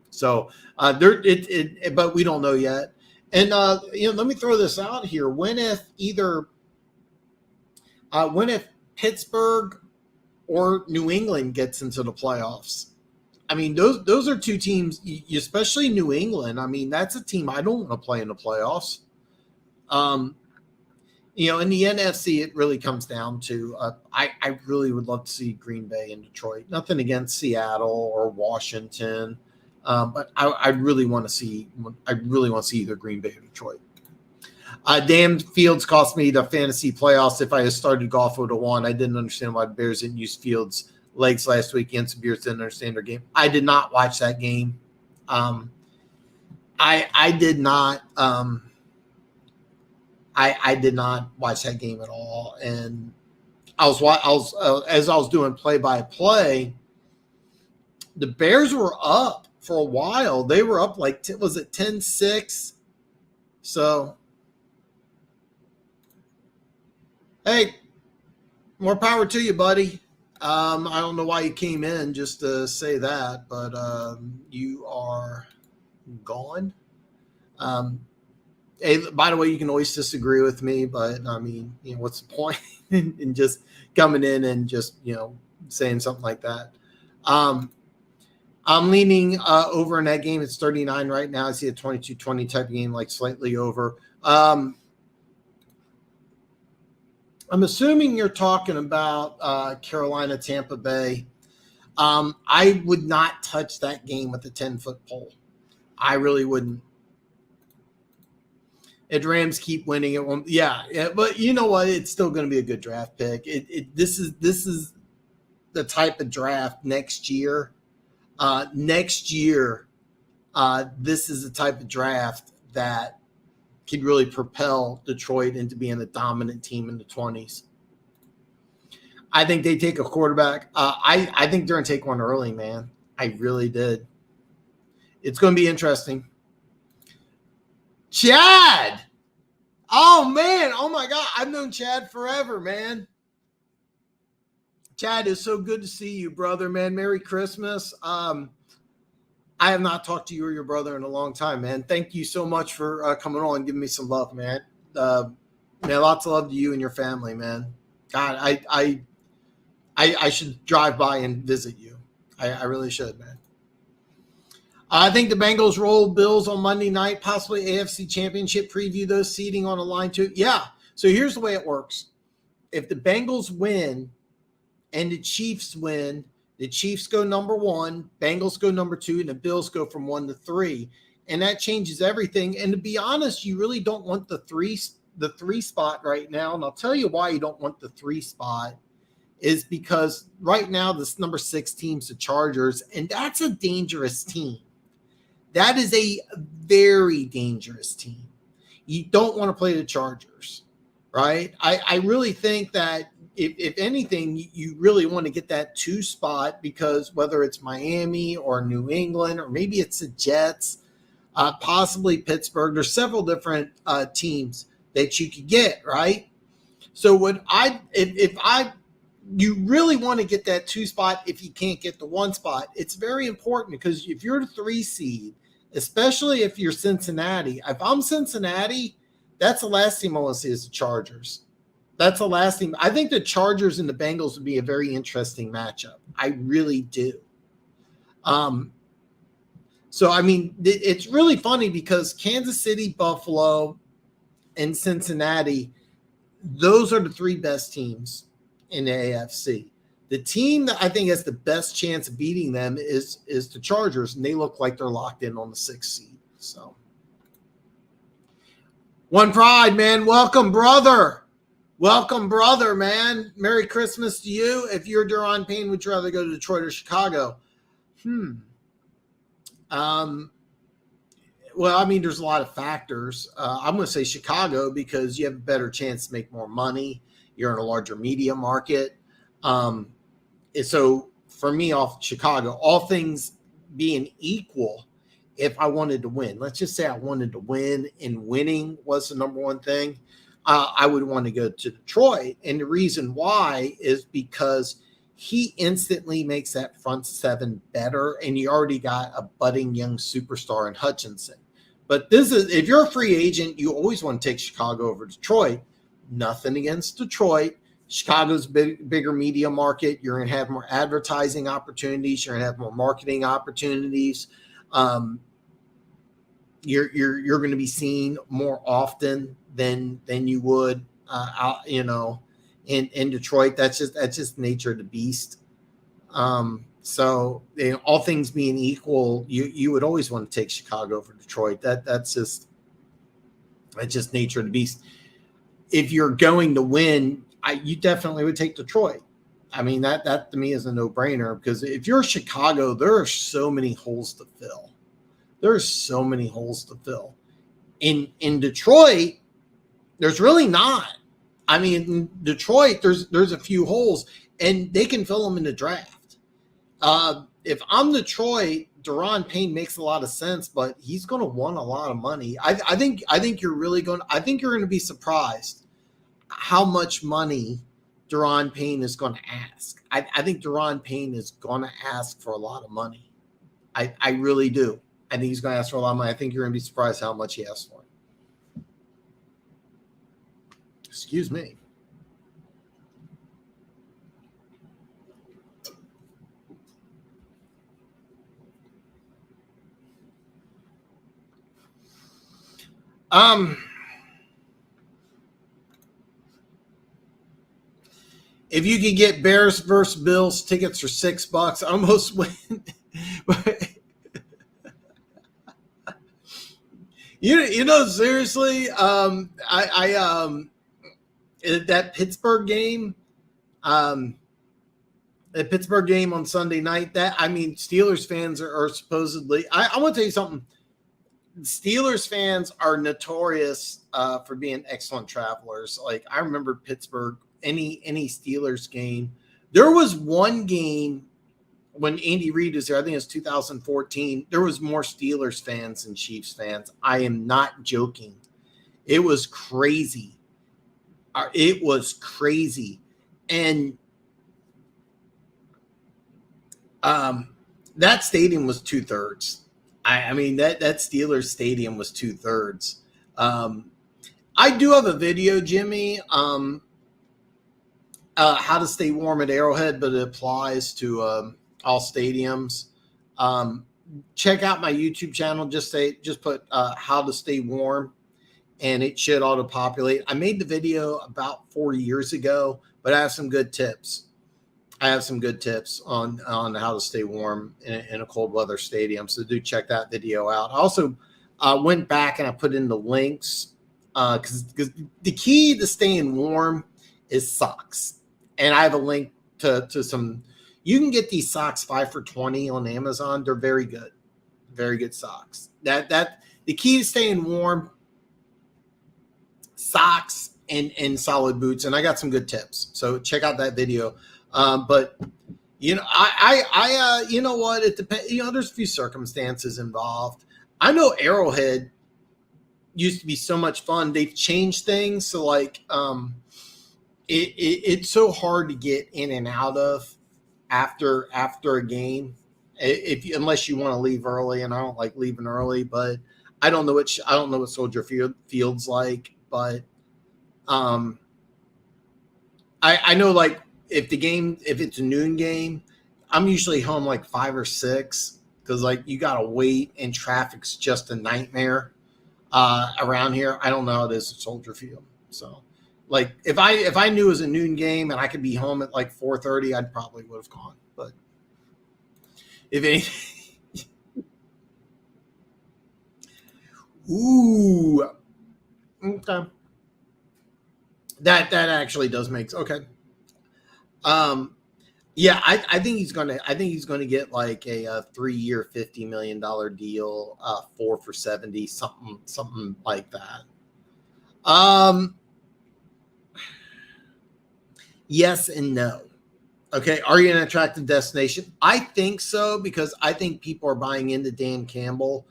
So, but we don't know yet. And let me throw this out here: when if Pittsburgh or New England gets into the playoffs? I mean, those are 2 teams, especially New England. I mean, that's a team I don't want to play in the playoffs. In the NFC, it really comes down to I really would love to see Green Bay and Detroit. Nothing against Seattle or Washington, but I really want to see either Green Bay or Detroit. Dan Fields cost me the fantasy playoffs. If I had started golf, I would have won. I didn't understand why the Bears didn't use Fields legs last week against the Bears didn't understand their game. I did not watch that game. I did not. I did not watch that game at all, and as I was doing play-by-play, the Bears were up for a while. They were up like was it 10-6? So, hey, more power to you, buddy. I don't know why you came in just to say that, but you are gone. Hey, by the way, you can always disagree with me, but I mean, what's the point in just coming in and just, saying something like that? I'm leaning over in that game. It's 39 right now. I see a 22-20 type of game, like slightly over. I'm assuming you're talking about Carolina, Tampa Bay. I would not touch that game with a 10-foot pole. I really wouldn't. If Rams keep winning it, yeah, but you know what? It's still going to be a good draft pick. This is the type of draft next year. This is the type of draft that could really propel Detroit into being a dominant team in the 20s. I think they take a quarterback. I think they're going to take one early, man. I really did. It's going to be interesting. Chad! Oh, man. Oh, my God. I've known Chad forever, man. Chad, it's so good to see you, brother, man. Merry Christmas. I have not talked to you or your brother in a long time, man. Thank you so much for coming on and giving me some love, man. Man, lots of love to you and your family, man. God, I should drive by and visit you. I really should, man. I think the Bengals roll Bills on Monday night, possibly AFC Championship preview, those seeding on a line too. Yeah. So here's the way it works. If the Bengals win and the Chiefs win, the Chiefs go number 1, Bengals go number 2, and the Bills go from 1 to 3. And that changes everything. And to be honest, you really don't want the three spot right now. And I'll tell you why you don't want the 3 spot is because right now this number 6 team's the Chargers, and that's a dangerous team. That is a very dangerous team. You don't want to play the Chargers, right? I really think that if anything, you really want to get that 2 spot because whether it's Miami or New England or maybe it's the Jets, possibly Pittsburgh, there's several different teams that you could get, right? So you really want to get that 2 spot if you can't get the 1 spot. It's very important because if you're the 3 seed, especially if you're Cincinnati, if I'm Cincinnati, that's the last team I want to see is the Chargers. That's the last team. I think the Chargers and the Bengals would be a very interesting matchup. I really do. So, I mean, it's really funny because Kansas City, Buffalo, and Cincinnati, those are the 3 best teams in the AFC. The team that I think has the best chance of beating them is the Chargers, and they look like they're locked in on the 6th seed. So, One Pride, man. Welcome, brother. Welcome, brother, man. Merry Christmas to you. If you're Duron Payne, would you rather go to Detroit or Chicago? Well, I mean, there's a lot of factors. I'm going to say Chicago because you have a better chance to make more money. You're in a larger media market. So for me, off Chicago, all things being equal, if I wanted to win, let's just say I wanted to win and winning was the number one thing, I would want to go to Detroit. And the reason why is because he instantly makes that front 7 better. And you already got a budding young superstar in Hutchinson. But if you're a free agent, you always want to take Chicago over Detroit. Nothing against Detroit. Chicago's bigger media market. You're going to have more advertising opportunities. You're going to have more marketing opportunities. You're going to be seen more often than you would, in Detroit. That's just nature of the beast. So all things being equal, you would always want to take Chicago over Detroit. That's just nature of the beast. If you're going to win, you definitely would take Detroit. I mean, that to me is a no-brainer, because if you're Chicago, there are so many holes to fill. There are so many holes to fill. In Detroit, there's really not. I mean, in Detroit, there's a few holes, and they can fill them in the draft. If I'm Detroit, Daron Payne makes a lot of sense, but he's going to want a lot of money. I think you're going to be surprised how much money Daron Payne is going to ask. I think Daron Payne is going to ask for a lot of money. I really do. I think he's going to ask for a lot of money. I think you're going to be surprised how much he asks for. Excuse me. If you could get Bears versus Bills tickets for $6, I almost went. Seriously, that Pittsburgh game, the Pittsburgh game on Sunday night, Steelers fans are supposedly, I want to tell you something. Steelers fans are notorious for being excellent travelers. Like, I remember Pittsburgh, any Steelers game. There was one game when Andy Reid was there, I think it was 2014, there was more Steelers fans than Chiefs fans. I am not joking. It was crazy. It was crazy. And that stadium was 2/3. I mean, that Steelers stadium was 2/3. I do have a video, Jimmy, how to stay warm at Arrowhead, but it applies to all stadiums. Check out my YouTube channel. Just put how to stay warm, and it should auto-populate. I made the video about 4 years ago, but I have some good tips. I have some good tips on how to stay warm in a cold weather stadium. So do check that video out. I also went back and I put in the links because the key to staying warm is socks. And I have a link to some. You can get these socks 5 for $20 on Amazon. They're very good socks. That the key to staying warm, socks and solid boots. And I got some good tips. So check out that video. But you know what? It depends. There's a few circumstances involved. I know Arrowhead used to be so much fun. They've changed things, so like it's so hard to get in and out of after a game, unless you want to leave early. And I don't like leaving early, but I don't know what Soldier Field's like, but I know, like, if it's a noon game, I'm usually home like 5 or 6 because, like, you got to wait and traffic's just a nightmare around here. I don't know how it is at Soldier Field. So, like, if I knew it was a noon game and I could be home at like 4:30, I'd probably would have gone. But if anything, ooh, okay, that actually does make okay. Yeah, I think he's gonna get like a 3-year, $50 million deal, 4 for $70, something like that. Yes and no. Okay, are you an attractive destination? I think so, because I think people are buying into Dan Campbell,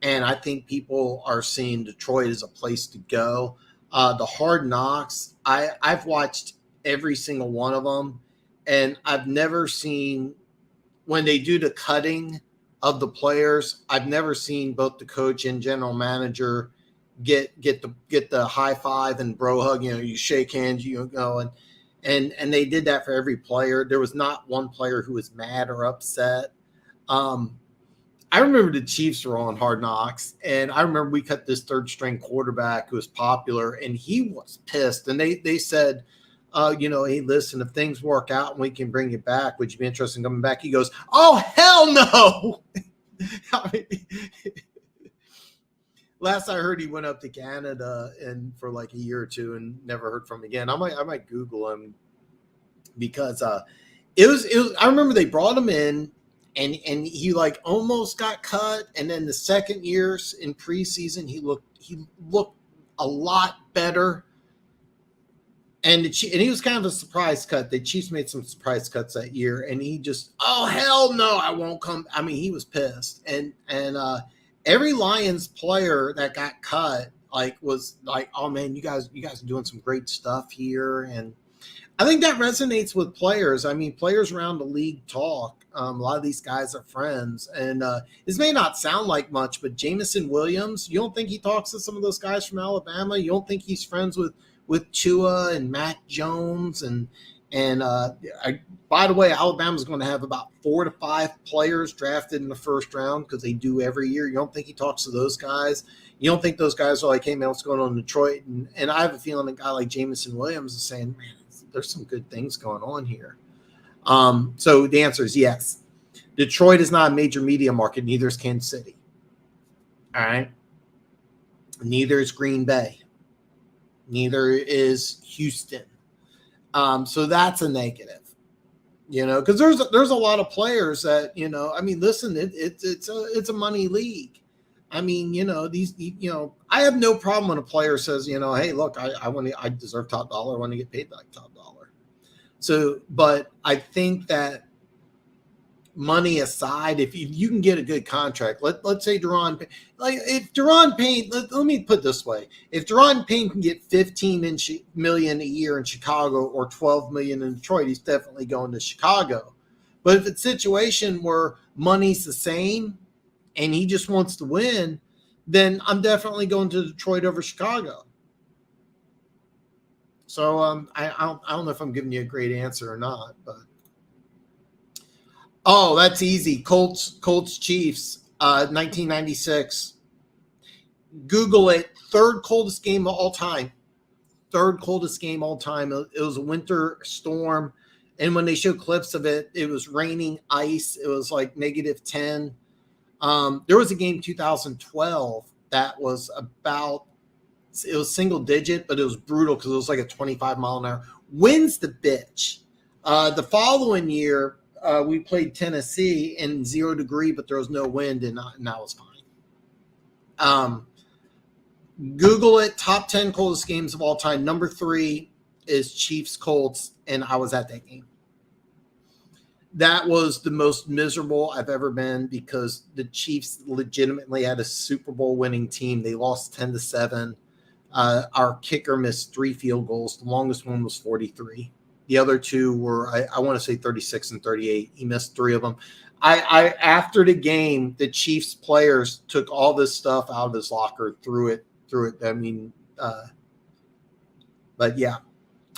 and I think people are seeing Detroit as a place to go. The Hard Knocks, I've watched every single one of them, and I've never seen, when they do the cutting of the players, I've never seen both the coach and general manager get the high five and bro hug. You shake hands, and they did that for every player. There was not one player who was mad or upset. I remember the Chiefs were on Hard Knocks, and I remember we cut this third string quarterback who was popular, and he was pissed. And they said, hey, listen, if things work out and we can bring you back, would you be interested in coming back? He goes, oh, hell no. I mean, last I heard, he went up to Canada and for like a year or two and never heard from him again. I might Google him, because I remember they brought him in and he like almost got cut. And then the second years in preseason, he looked a lot better. And he was kind of a surprise cut. The Chiefs made some surprise cuts that year, and he just, oh hell no, I won't come. I mean, he was pissed. And every Lions player that got cut was like, oh man, you guys are doing some great stuff here. And I think that resonates with players. I mean, players around the league talk. A lot of these guys are friends, and this may not sound like much, but Jameson Williams, you don't think he talks to some of those guys from Alabama? You don't think he's friends with Tua and Mac Jones and by the way, Alabama's going to have about 4 to 5 players drafted in the first round because they do every year. You don't think he talks to those guys? You don't think those guys are like, hey man, what's going on in Detroit? And I have a feeling a guy like Jameson Williams is saying, man, there's some good things going on here. So the answer is yes. Detroit is not a major media market. Neither is Kansas City. All right. Neither is Green Bay. Neither is Houston. So that's a negative, because there's a lot of players that, I mean, listen, it's a money league. I mean, I have no problem when a player says, hey, look, I deserve top dollar. I want to get paid like top dollar. So, but I think that money aside, if you can get a good contract, let's say Deron, if Deron Payne, let me put it this way. If Deron Payne can get $15 million a year in Chicago or $12 million in Detroit, he's definitely going to Chicago. But if it's a situation where money's the same and he just wants to win, then I'm definitely going to Detroit over Chicago. So I don't know if I'm giving you a great answer or not, but oh, that's easy. Colts Chiefs, 1996. Google it. Third coldest game of all time. It was a winter storm. And when they show clips of it, it was raining ice. It was like -10. There was a game 2012 that was it was single digit, but it was brutal because it was like a 25 mile an hour. Wind's the bitch. The following year, we played Tennessee in 0 degree, but there was no wind, and that was fine. Google it. Top 10 coldest games of all time. Number 3 is Chiefs Colts, and I was at that game. That was the most miserable I've ever been because the Chiefs legitimately had a Super Bowl winning team. They lost 10-7. Our kicker missed 3 field goals. The longest one was 43. The other 2 were, I want to say 36 and 38. He missed 3 of them. After the game, the Chiefs players took all this stuff out of his locker, threw it. I mean, but yeah,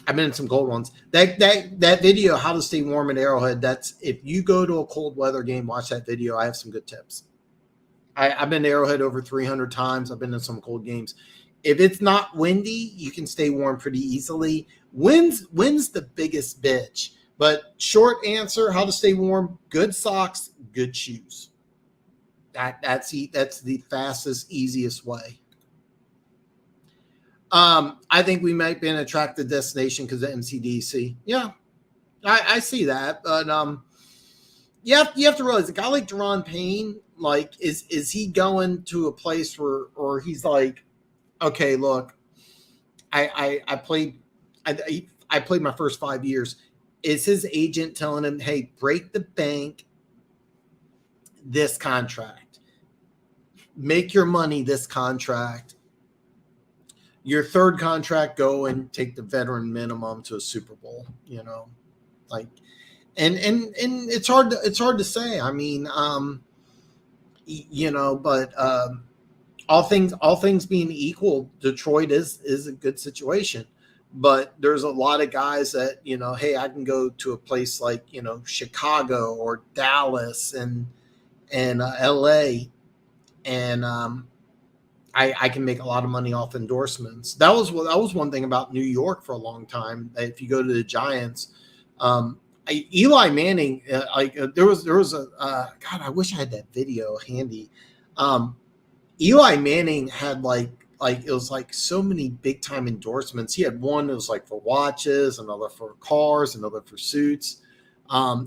I've been in some cold ones. That video, how to stay warm at Arrowhead. That's if you go to a cold weather game, watch that video. I have some good tips. I've been to Arrowhead over 300 times. I've been in some cold games. If it's not windy, you can stay warm pretty easily. Wind's the biggest bitch. But short answer, how to stay warm, good socks, good shoes. That's the fastest, easiest way. I think we might be an attractive destination because of MCDC. Yeah, I see that. But you have to realize a guy like Deron Payne, like, is he going to a place where he's like, okay, look, I played my first 5 years. Is his agent telling him, hey, break the bank this contract, make your money this contract, your third contract, go and take the veteran minimum to a Super Bowl, like, and it's hard to say. I mean, but all things being equal, Detroit is a good situation. But there's a lot of guys that, hey, I can go to a place like, Chicago or Dallas and LA, and I can make a lot of money off endorsements. That was one thing about New York for a long time. If you go to the Giants, Eli Manning, there was a God, I wish I had that video handy. Eli Manning had it was like so many big time endorsements. He had one that was like for watches, another for cars, another for suits.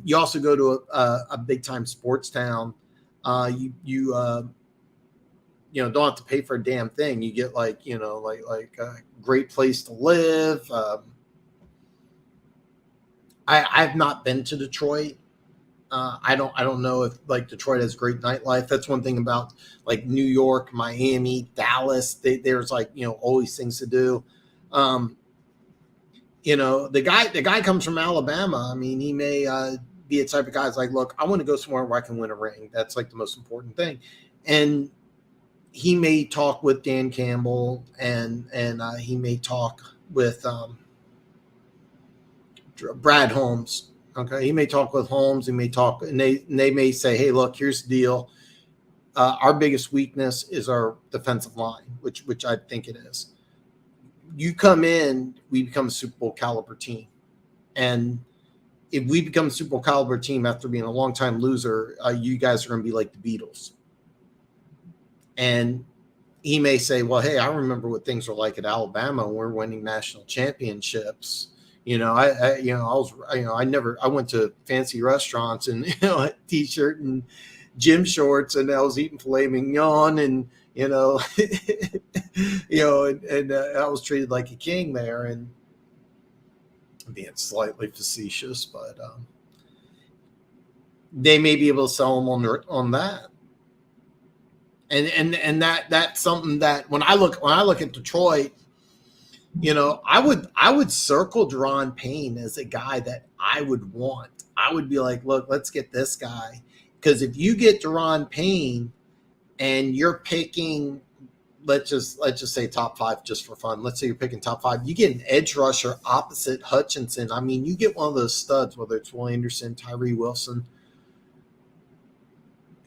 You also go to a big time sports town. You don't have to pay for a damn thing. You get like a great place to live. I've not been to Detroit. I don't know if like Detroit has great nightlife. That's one thing about like New York, Miami, Dallas. There's like always things to do. The guy comes from Alabama. I mean, he may be a type of guy that's like, look, I want to go somewhere where I can win a ring. That's like the most important thing. And he may talk with Dan Campbell, and he may talk with Brad Holmes. Okay, he may talk with Holmes. He may talk, and they may say, "Hey, look, here's the deal. Our biggest weakness is our defensive line, which I think it is. You come in, we become a Super Bowl caliber team, and if we become a Super Bowl caliber team after being a longtime loser, you guys are going to be like the Beatles." And he may say, "Well, hey, I remember what things were like at Alabama when we're winning national championships. I went to fancy restaurants and a t-shirt and gym shorts, and I was eating filet mignon, and and I was treated like a king there." And being slightly facetious, but they may be able to sell them on that. And that's something that when I look at Detroit, I would circle Deron Payne as a guy that I would want. I would be like, look, let's get this guy, because if you get Deron Payne and you're picking, let's just say top 5 just for fun. Let's say you're picking top 5. You get an edge rusher opposite Hutchinson. I mean, you get one of those studs, whether it's Will Anderson, Tyree Wilson.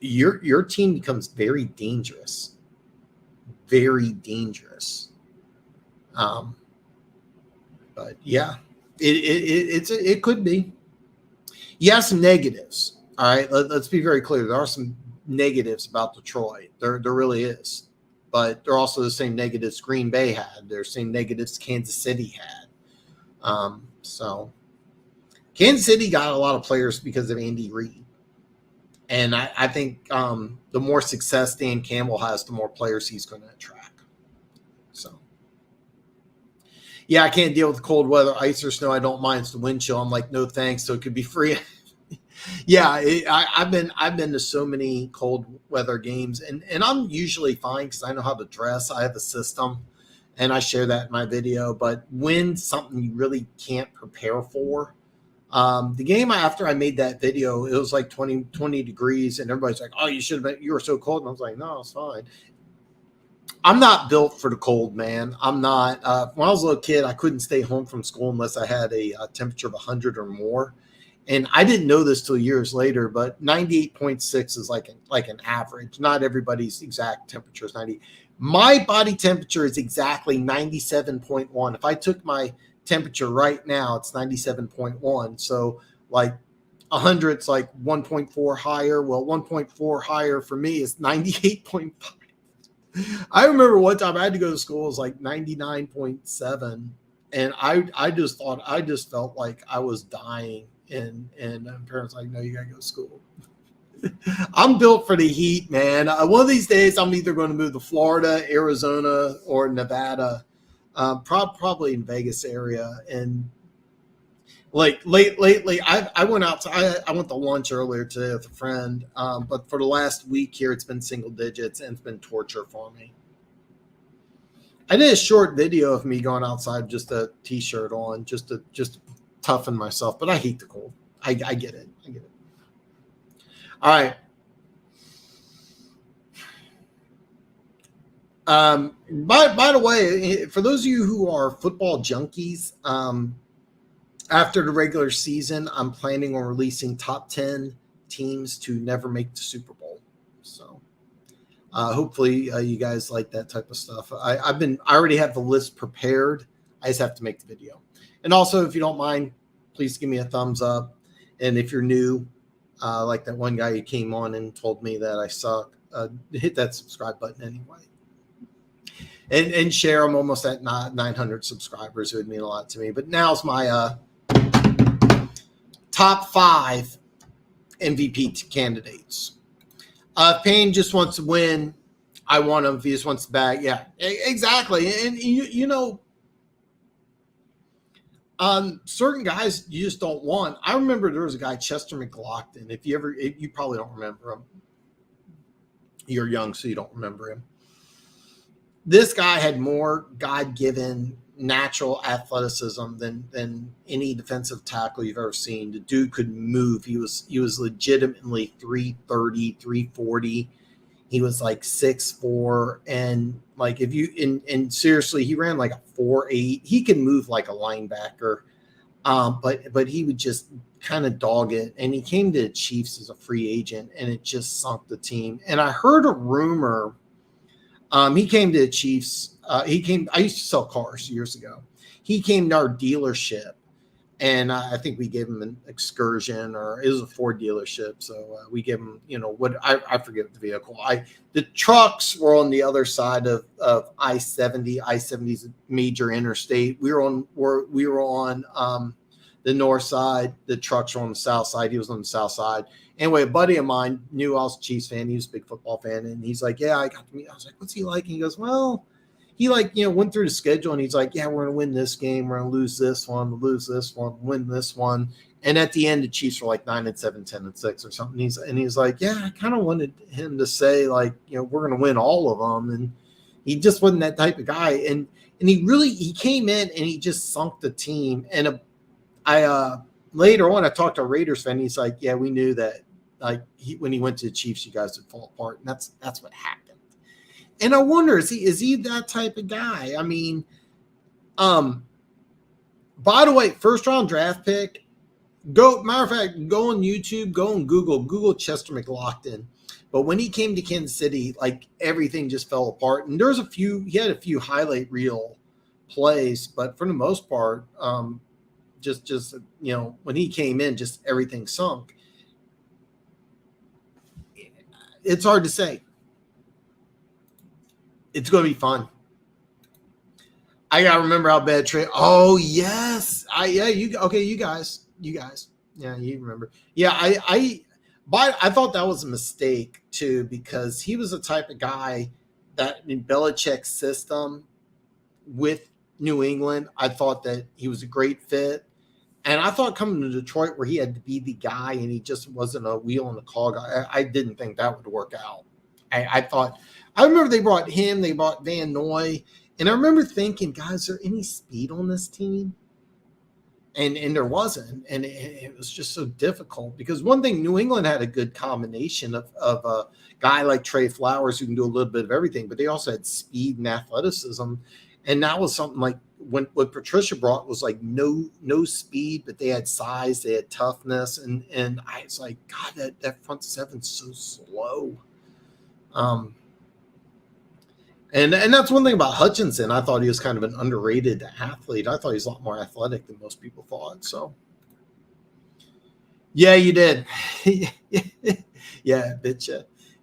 Your team becomes very dangerous. Very dangerous. But yeah, it could be. You have some negatives. All right, let's be very clear. There are some negatives about Detroit. There really is. But they're also the same negatives Green Bay had. They're the same negatives Kansas City had. So Kansas City got a lot of players because of Andy Reid. And I think the more success Dan Campbell has, the more players he's going to attract. So, yeah, I can't deal with the cold weather, ice or snow. I don't mind. It's the wind chill. I'm like, no thanks. So it could be free. Yeah, I've been to so many cold weather games, and I'm usually fine because I know how to dress. I have a system, and I share that in my video. But when something you really can't prepare for, the game after I made that video, it was like 20 degrees, and everybody's like, "Oh, you were so cold." And I was like, "No, it's fine." I'm not built for the cold, man. I'm not. When I was a little kid, I couldn't stay home from school unless I had a temperature of 100 or more. And I didn't know this till years later, but 98.6 is like an average. Not everybody's exact temperature is 90. My body temperature is exactly 97.1. If I took my temperature right now, it's 97.1. So like 100, it's like 1.4 higher. Well, 1.4 higher for me is 98.5. I remember one time I had to go to school, it was like 99.7. And I just felt like I was dying. And parents like, no, you gotta go to school. I'm built for the heat, man. One of these days, I'm either going to move to Florida, Arizona, or Nevada, probably in Vegas area. And like lately, I went out. I went to lunch earlier today with a friend, but for the last week here, it's been single digits, and it's been torture for me. I did a short video of me going outside, just a t-shirt on, just to toughen myself, but I hate the cold. I get it. All right. By the way, for those of you who are football junkies, after the regular season, I'm planning on releasing top 10 teams to never make the Super Bowl. So hopefully you guys like that type of stuff. I already have the list prepared. I just have to make the video. And also, if you don't mind, please give me a thumbs up. And if you're new, like that one guy who came on and told me that I suck, hit that subscribe button anyway. And share. I'm almost at 900 subscribers. It would mean a lot to me. But now's my top 5 MVP candidates. If Payne just wants to win, I want him. If he just wants to bag, yeah, exactly. And you know, certain guys you just don't want. I remember there was a guy, Chester McLaughlin. If you probably don't remember him. You're young, so you don't remember him. This guy had more God-given natural athleticism than any defensive tackle you've ever seen. The dude could move. He was legitimately 330, 340. He was like 6'4", and like if you and seriously, he ran like a 4'8". He can move like a linebacker, but he would just kind of dog it. And he came to the Chiefs as a free agent, and it just sunk the team. And I heard a rumor. He came to the Chiefs. I used to sell cars years ago. He came to our dealership, and I think we gave him an excursion, or it was a Ford dealership. So we gave him, what I forget the vehicle. The trucks were on the other side of I-70. I-70 is a major interstate. We were on the north side. The trucks were on the south side. He was on the south side. Anyway, a buddy of mine knew I was a Chiefs fan. He was a big football fan. And he's like, yeah, I got to meet. I was like, what's he like? And he goes, well, he went through the schedule, and he's like, yeah, we're going to win this game. We're going to lose this one, win this one. And at the end, the Chiefs were like 9-7, 10-6 or something. He's like, yeah, I kind of wanted him to say, like, we're going to win all of them. And he just wasn't that type of guy. And he came in and he just sunk the team. And later on, I talked to a Raiders fan. He's like, yeah, we knew that. Like when he went to the Chiefs, you guys would fall apart, and that's what happened. And I wonder, is he that type of guy? I mean, by the way, first round draft pick. Matter of fact, go on YouTube, go on Google Chester McLaughlin. But when he came to Kansas City, like everything just fell apart. And he had a few highlight reel plays, but for the most part, just when he came in, just everything sunk. It's hard to say. It's going to be fun. I got to remember how bad Trey. Oh, yes. You guys. Yeah, you remember. Yeah, I thought that was a mistake, too, because he was the type of guy that in Belichick's system with New England, I thought that he was a great fit. And I thought coming to Detroit where he had to be the guy and he just wasn't a wheel in the cog, I didn't think that would work out. I remember they brought him, they brought Van Noy, and I remember thinking, guys, is there any speed on this team? And there wasn't. And it was just so difficult because one thing, New England had a good combination of a guy like Trey Flowers who can do a little bit of everything, but they also had speed and athleticism. And that was something like what Patricia brought was like no speed, but they had size, they had toughness, and I was like, God, that front seven's so slow. And that's one thing about Hutchinson. I thought he was kind of an underrated athlete. I thought he was a lot more athletic than most people thought. So, yeah, you did. Yeah,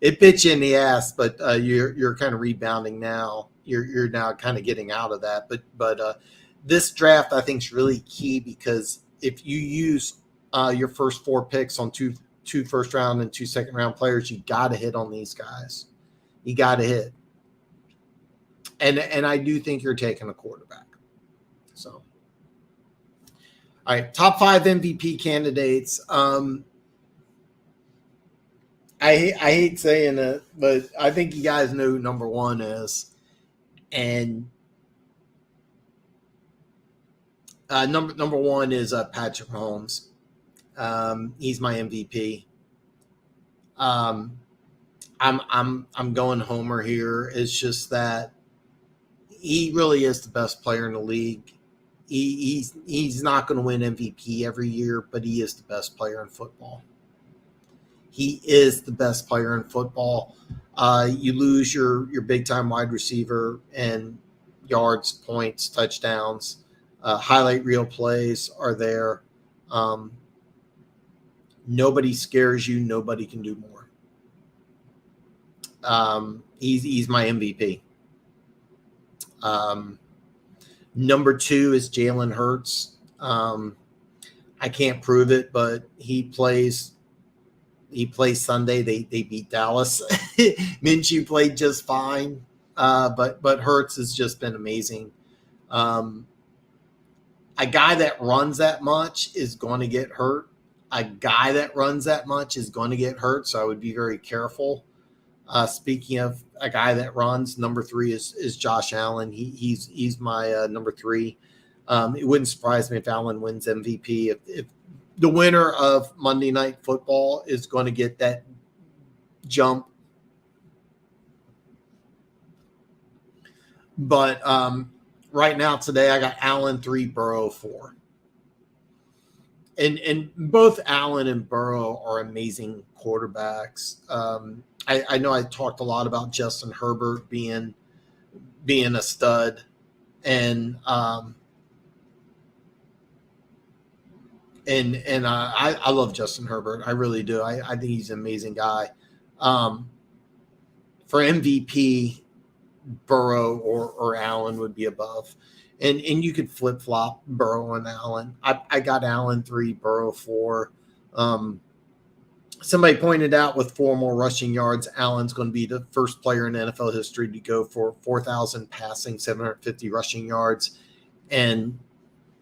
it bit you in the ass, but you're kind of rebounding now. You're now kind of getting out of that. But this draft, I think, is really key because if you use your first 4 picks on two first round and 2 second round players, you got to hit on these guys. You got to hit. And I do think you're taking a quarterback. So, all right, top 5 MVP candidates. I hate saying it, but I think you guys know who number 1 is. And number 1 is Patrick Mahomes. He's my MVP. I'm going Homer here. It's just that he really is the best player in the league. He's not going to win MVP every year, but he is the best player in football. He is the best player in football. You lose your big-time wide receiver and yards, points, touchdowns, highlight reel plays are there. Nobody scares you. Nobody can do more. He's my MVP. Number 2 is Jalen Hurts. I can't prove it, but he plays Sunday. They beat Dallas. Minshew played just fine, but Hurts has just been amazing. A guy that runs that much is going to get hurt. A guy that runs that much is going to get hurt, so I would be very careful. Speaking of a guy that runs, number 3 is Josh Allen. He's my number 3. It wouldn't surprise me if Allen wins MVP. If the winner of Monday Night Football is going to get that jump. But right now today, I got Allen 3, Burrow 4. And both Allen and Burrow are amazing quarterbacks. I know I talked a lot about Justin Herbert being a stud, and I love Justin Herbert. I really do. I think he's an amazing guy. For MVP, Burrow or Allen would be above. And you could flip-flop Burrow and Allen. I got Allen 3, Burrow 4. Somebody pointed out with 4 more rushing yards, Allen's going to be the first player in NFL history to go for 4,000 passing, 750 rushing yards. And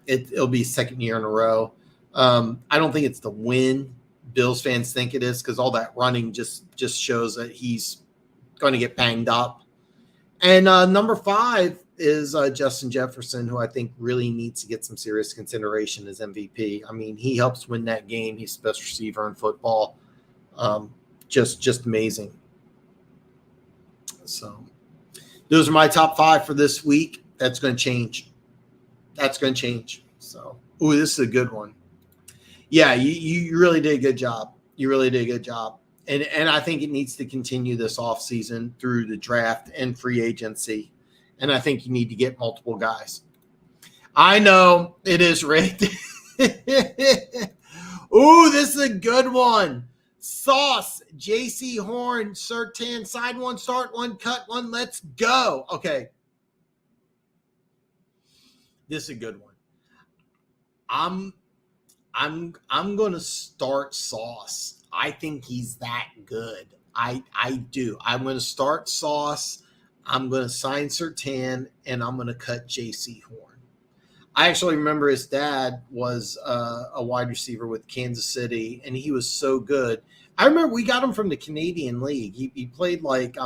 it'll be second year in a row. I don't think it's the win Bills fans think it is, because all that running just shows that he's going to get banged up. And number 5 is Justin Jefferson, who I think really needs to get some serious consideration as MVP. I mean, he helps win that game. He's the best receiver in football. Just amazing. So those are my top 5 for this week. That's going to change. So, this is a good one. Yeah, you really did a good job. And I think it needs to continue this offseason through the draft and free agency. And I think you need to get multiple guys. I know it is rigged. Ooh, this is a good one. Sauce, JC Horn, Surtain, side 1, start 1, cut 1, let's go. Okay. This is a good one. I'm going to start Sauce. I think he's that good. I do. I'm going to start Sauce. I'm going to sign Surtain, and I'm going to cut JC Horn. I actually remember his dad was a wide receiver with Kansas City, and he was so good. I remember we got him from the Canadian League. He played like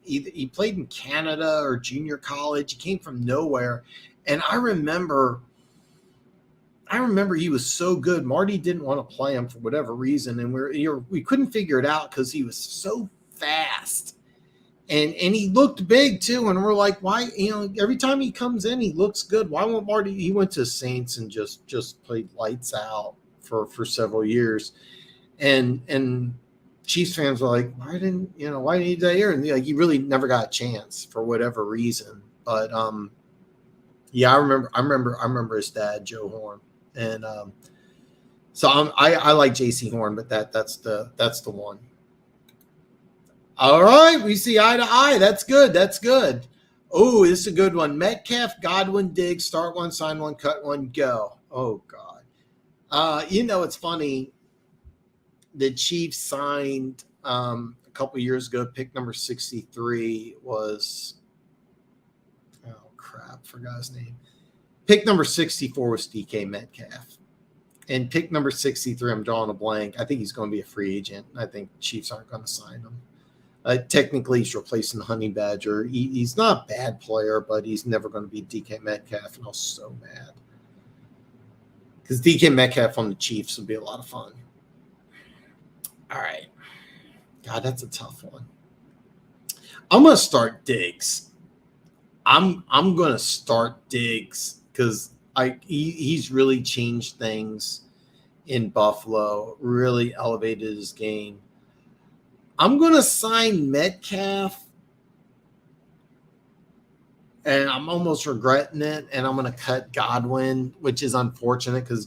he played in Canada or junior college. He came from nowhere, and I remember he was so good. Marty didn't want to play him for whatever reason, and we couldn't figure it out because he was so fast. And he looked big too, and we're like, why? Every time he comes in, he looks good. Why won't Marty? He went to Saints and just played lights out for several years, and Chiefs fans were like, why didn't he die here? And he really never got a chance for whatever reason. But yeah, I remember his dad, Joe Horn, and so I like JC Horn, but that's the one. All right, we see eye to eye. That's good. Oh, this is a good one. Metcalf, Godwin, Diggs, start 1, sign 1, cut 1, go. Oh, God. It's funny. The Chiefs signed a couple years ago, pick number 63 was, oh, crap, forgot his name. Pick number 64 was DK Metcalf. And pick number 63, I'm drawing a blank. I think he's going to be a free agent. I think Chiefs aren't going to sign him. Technically, he's replacing Honey Badger. He's not a bad player, but he's never going to be DK Metcalf, and I was so mad. Because DK Metcalf on the Chiefs would be a lot of fun. All right. God, that's a tough one. I'm going to start Diggs. I'm going to start Diggs because he's really changed things in Buffalo, really elevated his game. I'm going to sign Metcalf, and I'm almost regretting it, and I'm going to cut Godwin, which is unfortunate because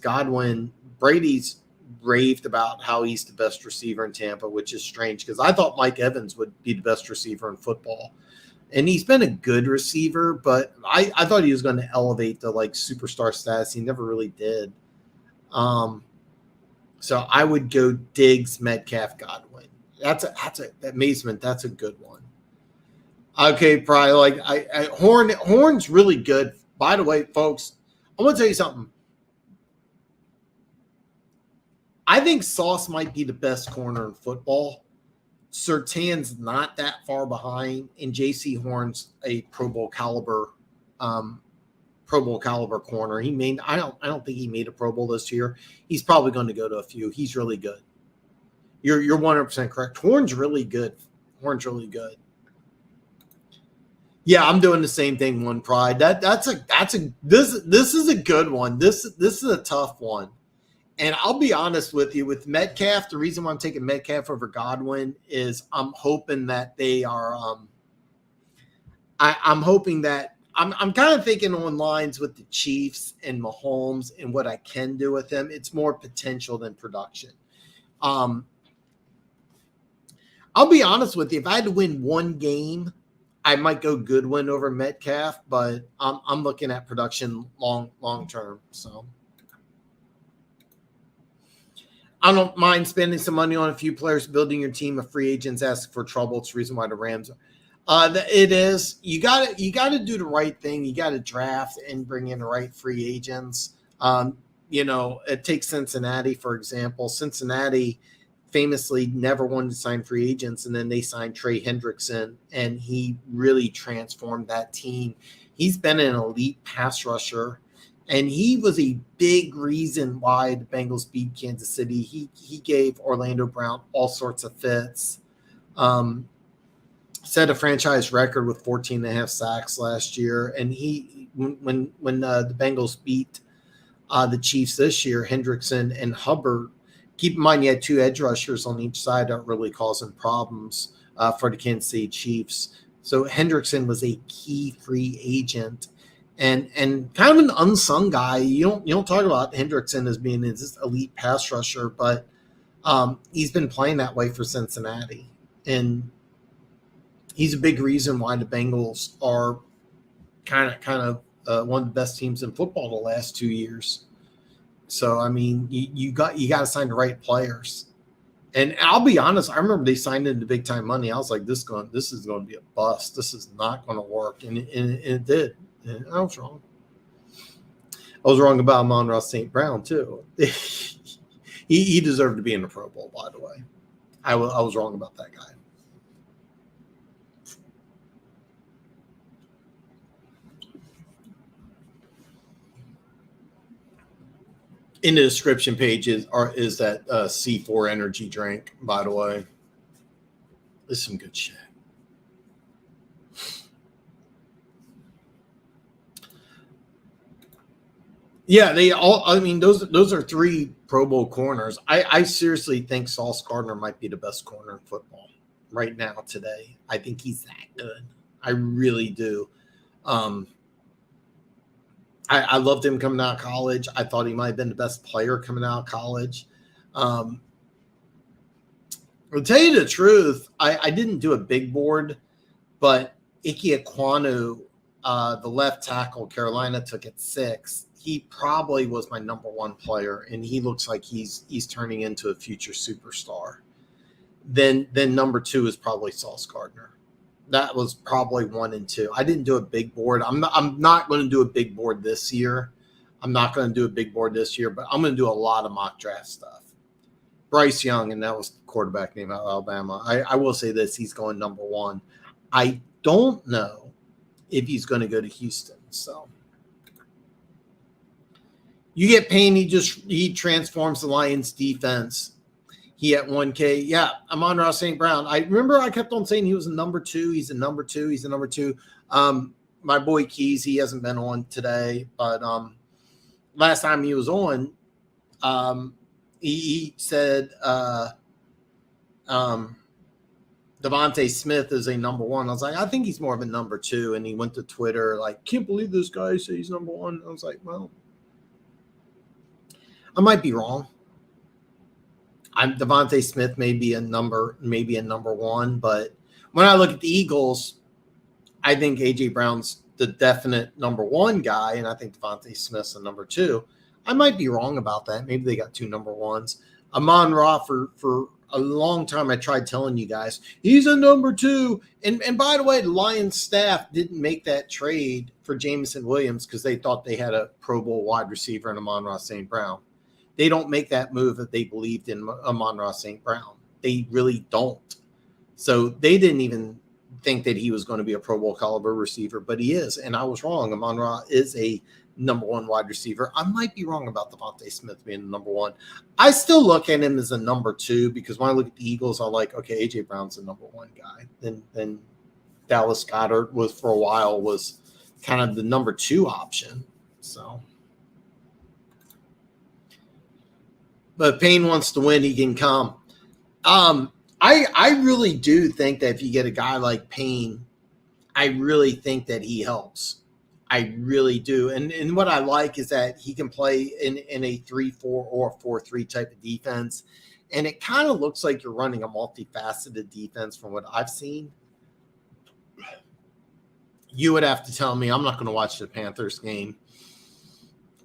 Brady's raved about how he's the best receiver in Tampa, which is strange because I thought Mike Evans would be the best receiver in football. And he's been a good receiver, but I thought he was going to elevate the superstar status. He never really did. So I would go Diggs, Metcalf, Godwin. That's a good one. Okay, probably like Horn's really good. By the way, folks, I want to tell you something. I think Sauce might be the best corner in football. Surtain's not that far behind, and J.C. Horn's a Pro Bowl caliber corner. I don't think he made a Pro Bowl this year. He's probably going to go to a few. He's really good. You're 100% correct. Horn's really good. Yeah, I'm doing the same thing. One Pride. This is a good one. This is a tough one. And I'll be honest with you, with Metcalf, the reason why I'm taking Metcalf over Godwin is I'm hoping that they are. I'm hoping that I'm kind of thinking on lines with the Chiefs and Mahomes and what I can do with them. It's more potential than production. I'll be honest with you. If I had to win one game, I might go Goodwin over Metcalf, but I'm looking at production long term. So I don't mind spending some money on a few players, building your team of free agents, asking for trouble. It's the reason why the Rams. It is. You got to do the right thing. You got to draft and bring in the right free agents. It takes Cincinnati, for example. Cincinnati famously never wanted to sign free agents, and then they signed Trey Hendrickson, and he really transformed that team. He's been an elite pass rusher, and he was a big reason why the Bengals beat Kansas City. He gave Orlando Brown all sorts of fits. Set a franchise record with 14.5 sacks last year, and when the Bengals beat the Chiefs this year, Hendrickson and Hubbard. Keep in mind, you had two edge rushers on each side that really causing problems for the Kansas City Chiefs. So Hendrickson was a key free agent and kind of an unsung guy. You don't talk about Hendrickson as being this elite pass rusher, but he's been playing that way for Cincinnati, and he's a big reason why the Bengals are kind of one of the best teams in football the last 2 years. So, I mean, you got to sign the right players. And I'll be honest, I remember they signed into big time money. I was like, this is going to be a bust. This is not going to work. And it did. And I was wrong. I was wrong about Amon-Ra St. Brown, too. he deserved to be in the Pro Bowl, by the way. I was wrong about that guy. In the description page is that C4 energy drink, by the way. This is some good shit. Yeah, those are three Pro Bowl corners. I seriously think Sauce Gardner might be the best corner in football right now today. I think he's that good. I really do. I loved him coming out of college. I thought he might have been the best player coming out of college. I'll tell you the truth. I didn't do a big board, but Ike Ekwonu, the left tackle, Carolina took at 6. He probably was my number one player, and he looks like he's turning into a future superstar. Then number 2 is probably Sauce Gardner. That was probably 1 and 2. I didn't do a big board. I'm not going to do a big board this year. But I'm going to do a lot of mock draft stuff. Bryce Young, and that was the quarterback name out of Alabama. I will say this: he's going number 1. I don't know if he's going to go to Houston. So you get Payne. He transforms the Lions defense. He at 1K. Yeah, Amon-Ra St. Brown. I remember I kept on saying he was a number 2. He's a number 2. My boy Keys, he hasn't been on today, but last time he was on, he said Devontae Smith is a number 1. I was like, I think he's more of a number 2. And he went to Twitter like, can't believe this guy says he's number 1. I was like, well, I might be wrong. Devontae Smith may be a number 1, but when I look at the Eagles, I think AJ Brown's the definite number 1 guy, and I think Devontae Smith's a number 2. I might be wrong about that. Maybe they got 2 number 1s. Amon-Ra, for a long time, I tried telling you guys, he's a number 2. And by the way, the Lions staff didn't make that trade for Jameson Williams because they thought they had a Pro Bowl wide receiver in Amon-Ra St. Brown. They don't make that move if they believed in Amon-Ra St. Brown. They really don't. So they didn't even think that he was going to be a Pro Bowl caliber receiver, but he is. And I was wrong. Amon-Ra is a number 1 wide receiver. I might be wrong about Devontae Smith being the number 1. I still look at him as a number 2 because when I look at the Eagles, I'm like, okay, AJ Brown's the number 1 guy. Then Dallas Goedert was for a while was kind of the number 2 option. So, but Payne wants to win, he can come. I really do think that if you get a guy like Payne, I really think that he helps. I really do. And what I like is that he can play in a 3-4 or 4-3 type of defense. And it kind of looks like you're running a multifaceted defense from what I've seen. You would have to tell me. I'm not going to watch the Panthers game.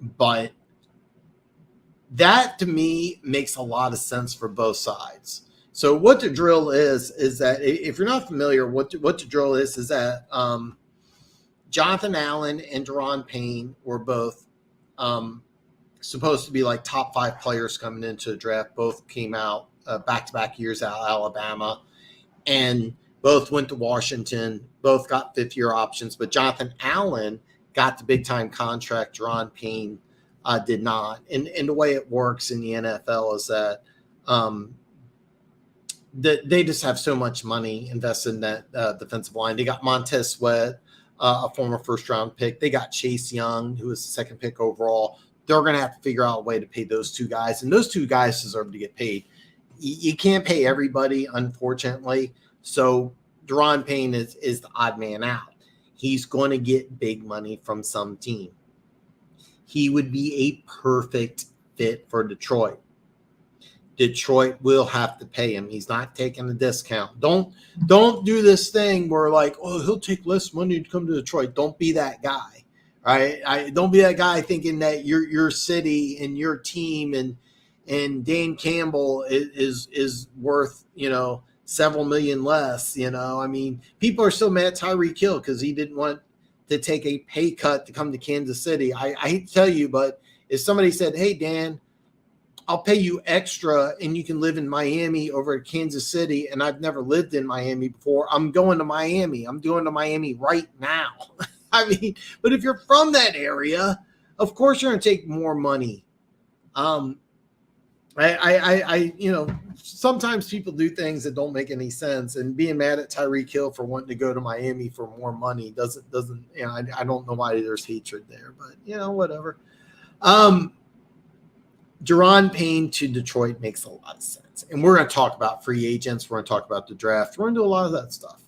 But that, to me, makes a lot of sense for both sides. So what the drill is that if you're not familiar, what the drill is that Jonathan Allen and Daron Payne were both supposed to be like top 5 players coming into the draft. Both came out back-to-back years out of Alabama, and both went to Washington. Both got 5th-year options, but Jonathan Allen got the big-time contract. Daron Payne did not. And the way it works in the NFL is that they just have so much money invested in that defensive line. They got Montez Sweat, a former first-round pick. They got Chase Young, who was the 2nd pick overall. They're going to have to figure out a way to pay those 2 guys, and those 2 guys deserve to get paid. You can't pay everybody, unfortunately. So Daron Payne is the odd man out. He's going to get big money from some team. He would be a perfect fit for Detroit. Detroit will have to pay him. He's not taking a discount. Don't do this thing where like, oh, he'll take less money to come to Detroit. Don't be that guy, right? Don't be that guy thinking that your city and your team and Dan Campbell is worth, several million less. I mean, people are still mad at Tyreek Hill because he didn't want to take a pay cut to come to Kansas City. I hate to tell you, but if somebody said, hey, Dan, I'll pay you extra and you can live in Miami over at Kansas City, and I've never lived in Miami before, I'm going to Miami. I'm going to Miami right now. I mean, but if you're from that area, of course you're going to take more money. Sometimes people do things that don't make any sense, and being mad at Tyreek Hill for wanting to go to Miami for more money doesn't, I don't know why there's hatred there, but whatever. Daron Payne to Detroit makes a lot of sense. And we're going to talk about free agents. We're going to talk about the draft. We're going to do a lot of that stuff.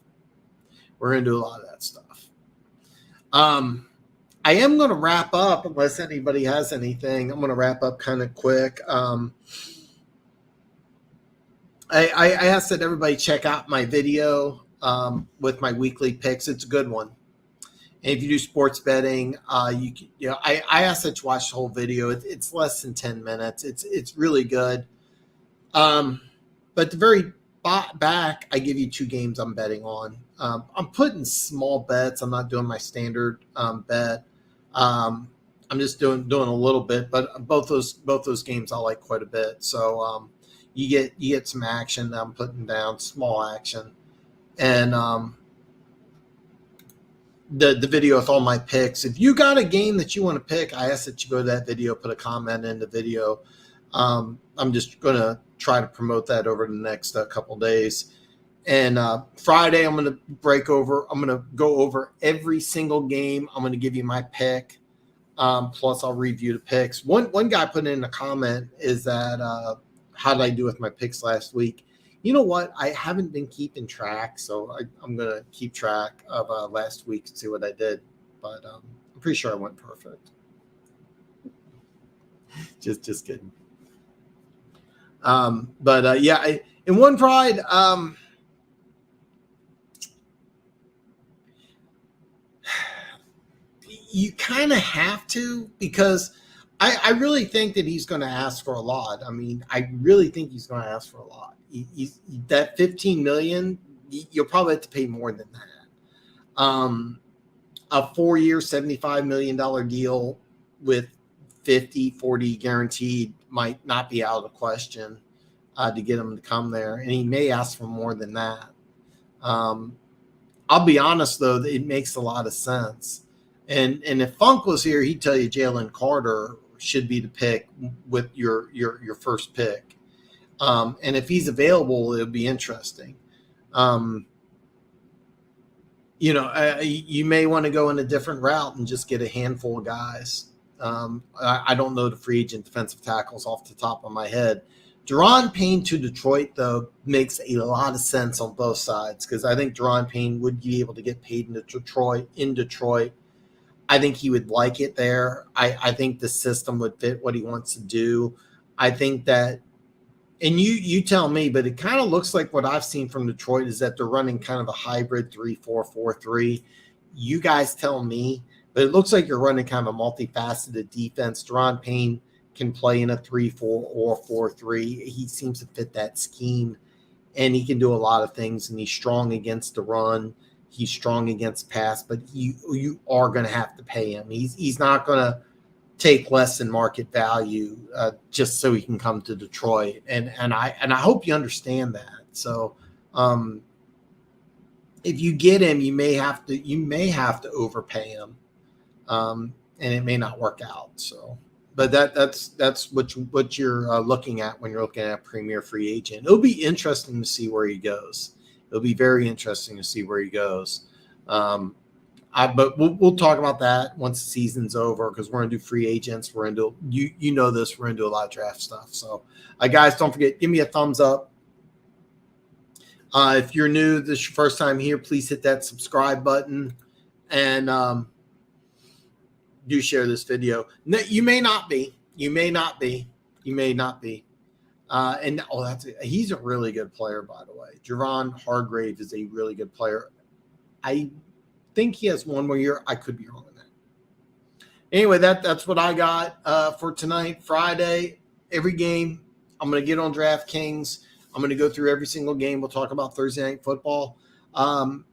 I am going to wrap up unless anybody has anything. I'm going to wrap up kind of quick. I asked that everybody check out my video with my weekly picks. It's a good one. And if you do sports betting, I asked that you watch the whole video. It's less than 10 minutes. It's really good. But the very back, I give you 2 games I'm betting on. I'm putting small bets. I'm not doing my standard bet. I'm just doing a little bit, but both those games I like quite a bit. So you get some action. I'm putting down small action, and the video with all my picks. If you got a game that you want to pick, I ask that you go to that video, put a comment in the video. I'm just going to try to promote that over the next couple days. And Friday, I'm going to I'm going to go over every single game. I'm going to give you my pick. Plus, I'll review the picks. One guy put in a comment is that how did I do with my picks last week? You know what? I haven't been keeping track, so I'm going to keep track of last week and see what I did. But I'm pretty sure I went perfect. Just kidding. In One Pride, you kind of have to, because I really think that he's going to ask for a lot. I mean, I really think he's going to ask for a lot. That $15 million, you'll probably have to pay more than that. A 4-year, $75 million deal with 40 guaranteed might not be out of the question to get him to come there. And he may ask for more than that. I'll be honest, though, that it makes a lot of sense. And if Funk was here, he'd tell you Jalen Carter should be the pick with your first pick. And if he's available, it'll be interesting. You may want to go in a different route and just get a handful of guys. I don't know the free agent defensive tackles off the top of my head. Deron Payne to Detroit, though, makes a lot of sense on both sides because I think Deron Payne would be able to get paid in Detroit. I think he would like it there. I think the system would fit what he wants to do. I think that, and you tell me, but it kind of looks like what I've seen from Detroit is that they're running kind of a hybrid 3-4-4-3. You guys tell me, but it looks like you're running kind of a multifaceted defense. Deron Payne can play in a 3-4 or 4-3. He seems to fit that scheme, and he can do a lot of things, and he's strong against the run. He's strong against pass, but you are going to have to pay him. He's not going to take less than market value just so he can come to Detroit, and I hope you understand that. So if you get him, you may have to overpay him, and it may not work out. So, but that's what you're looking at when you're looking at a premier free agent. It'll be interesting to see where he goes. It'll be very interesting to see where he goes. But we'll talk about that once the season's over because we're going to do free agents. We're going to do, you know this, we're going to do a lot of draft stuff. So, guys, don't forget, give me a thumbs up. If you're new, this is your first time here, please hit that subscribe button and do share this video. No, you may not be. He's a really good player, by the way. Javon Hargrave is a really good player. I think he has one more year. I could be wrong on that. Anyway, that's what I got for tonight, Friday. Every game, I'm going to get on DraftKings. I'm going to go through every single game. We'll talk about Thursday Night Football. And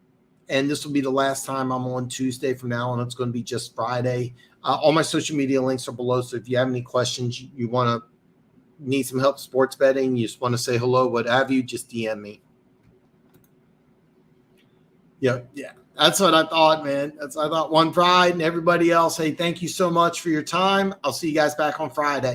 this will be the last time I'm on Tuesday from now on. It's going to be just Friday. All my social media links are below. So if you have any questions, you want to need some help sports betting, you just want to say hello, what have you, just DM me. Yeah. That's what I thought, man. That's what I thought. One Pride and everybody else. Hey, thank you so much for your time. I'll see you guys back on Friday.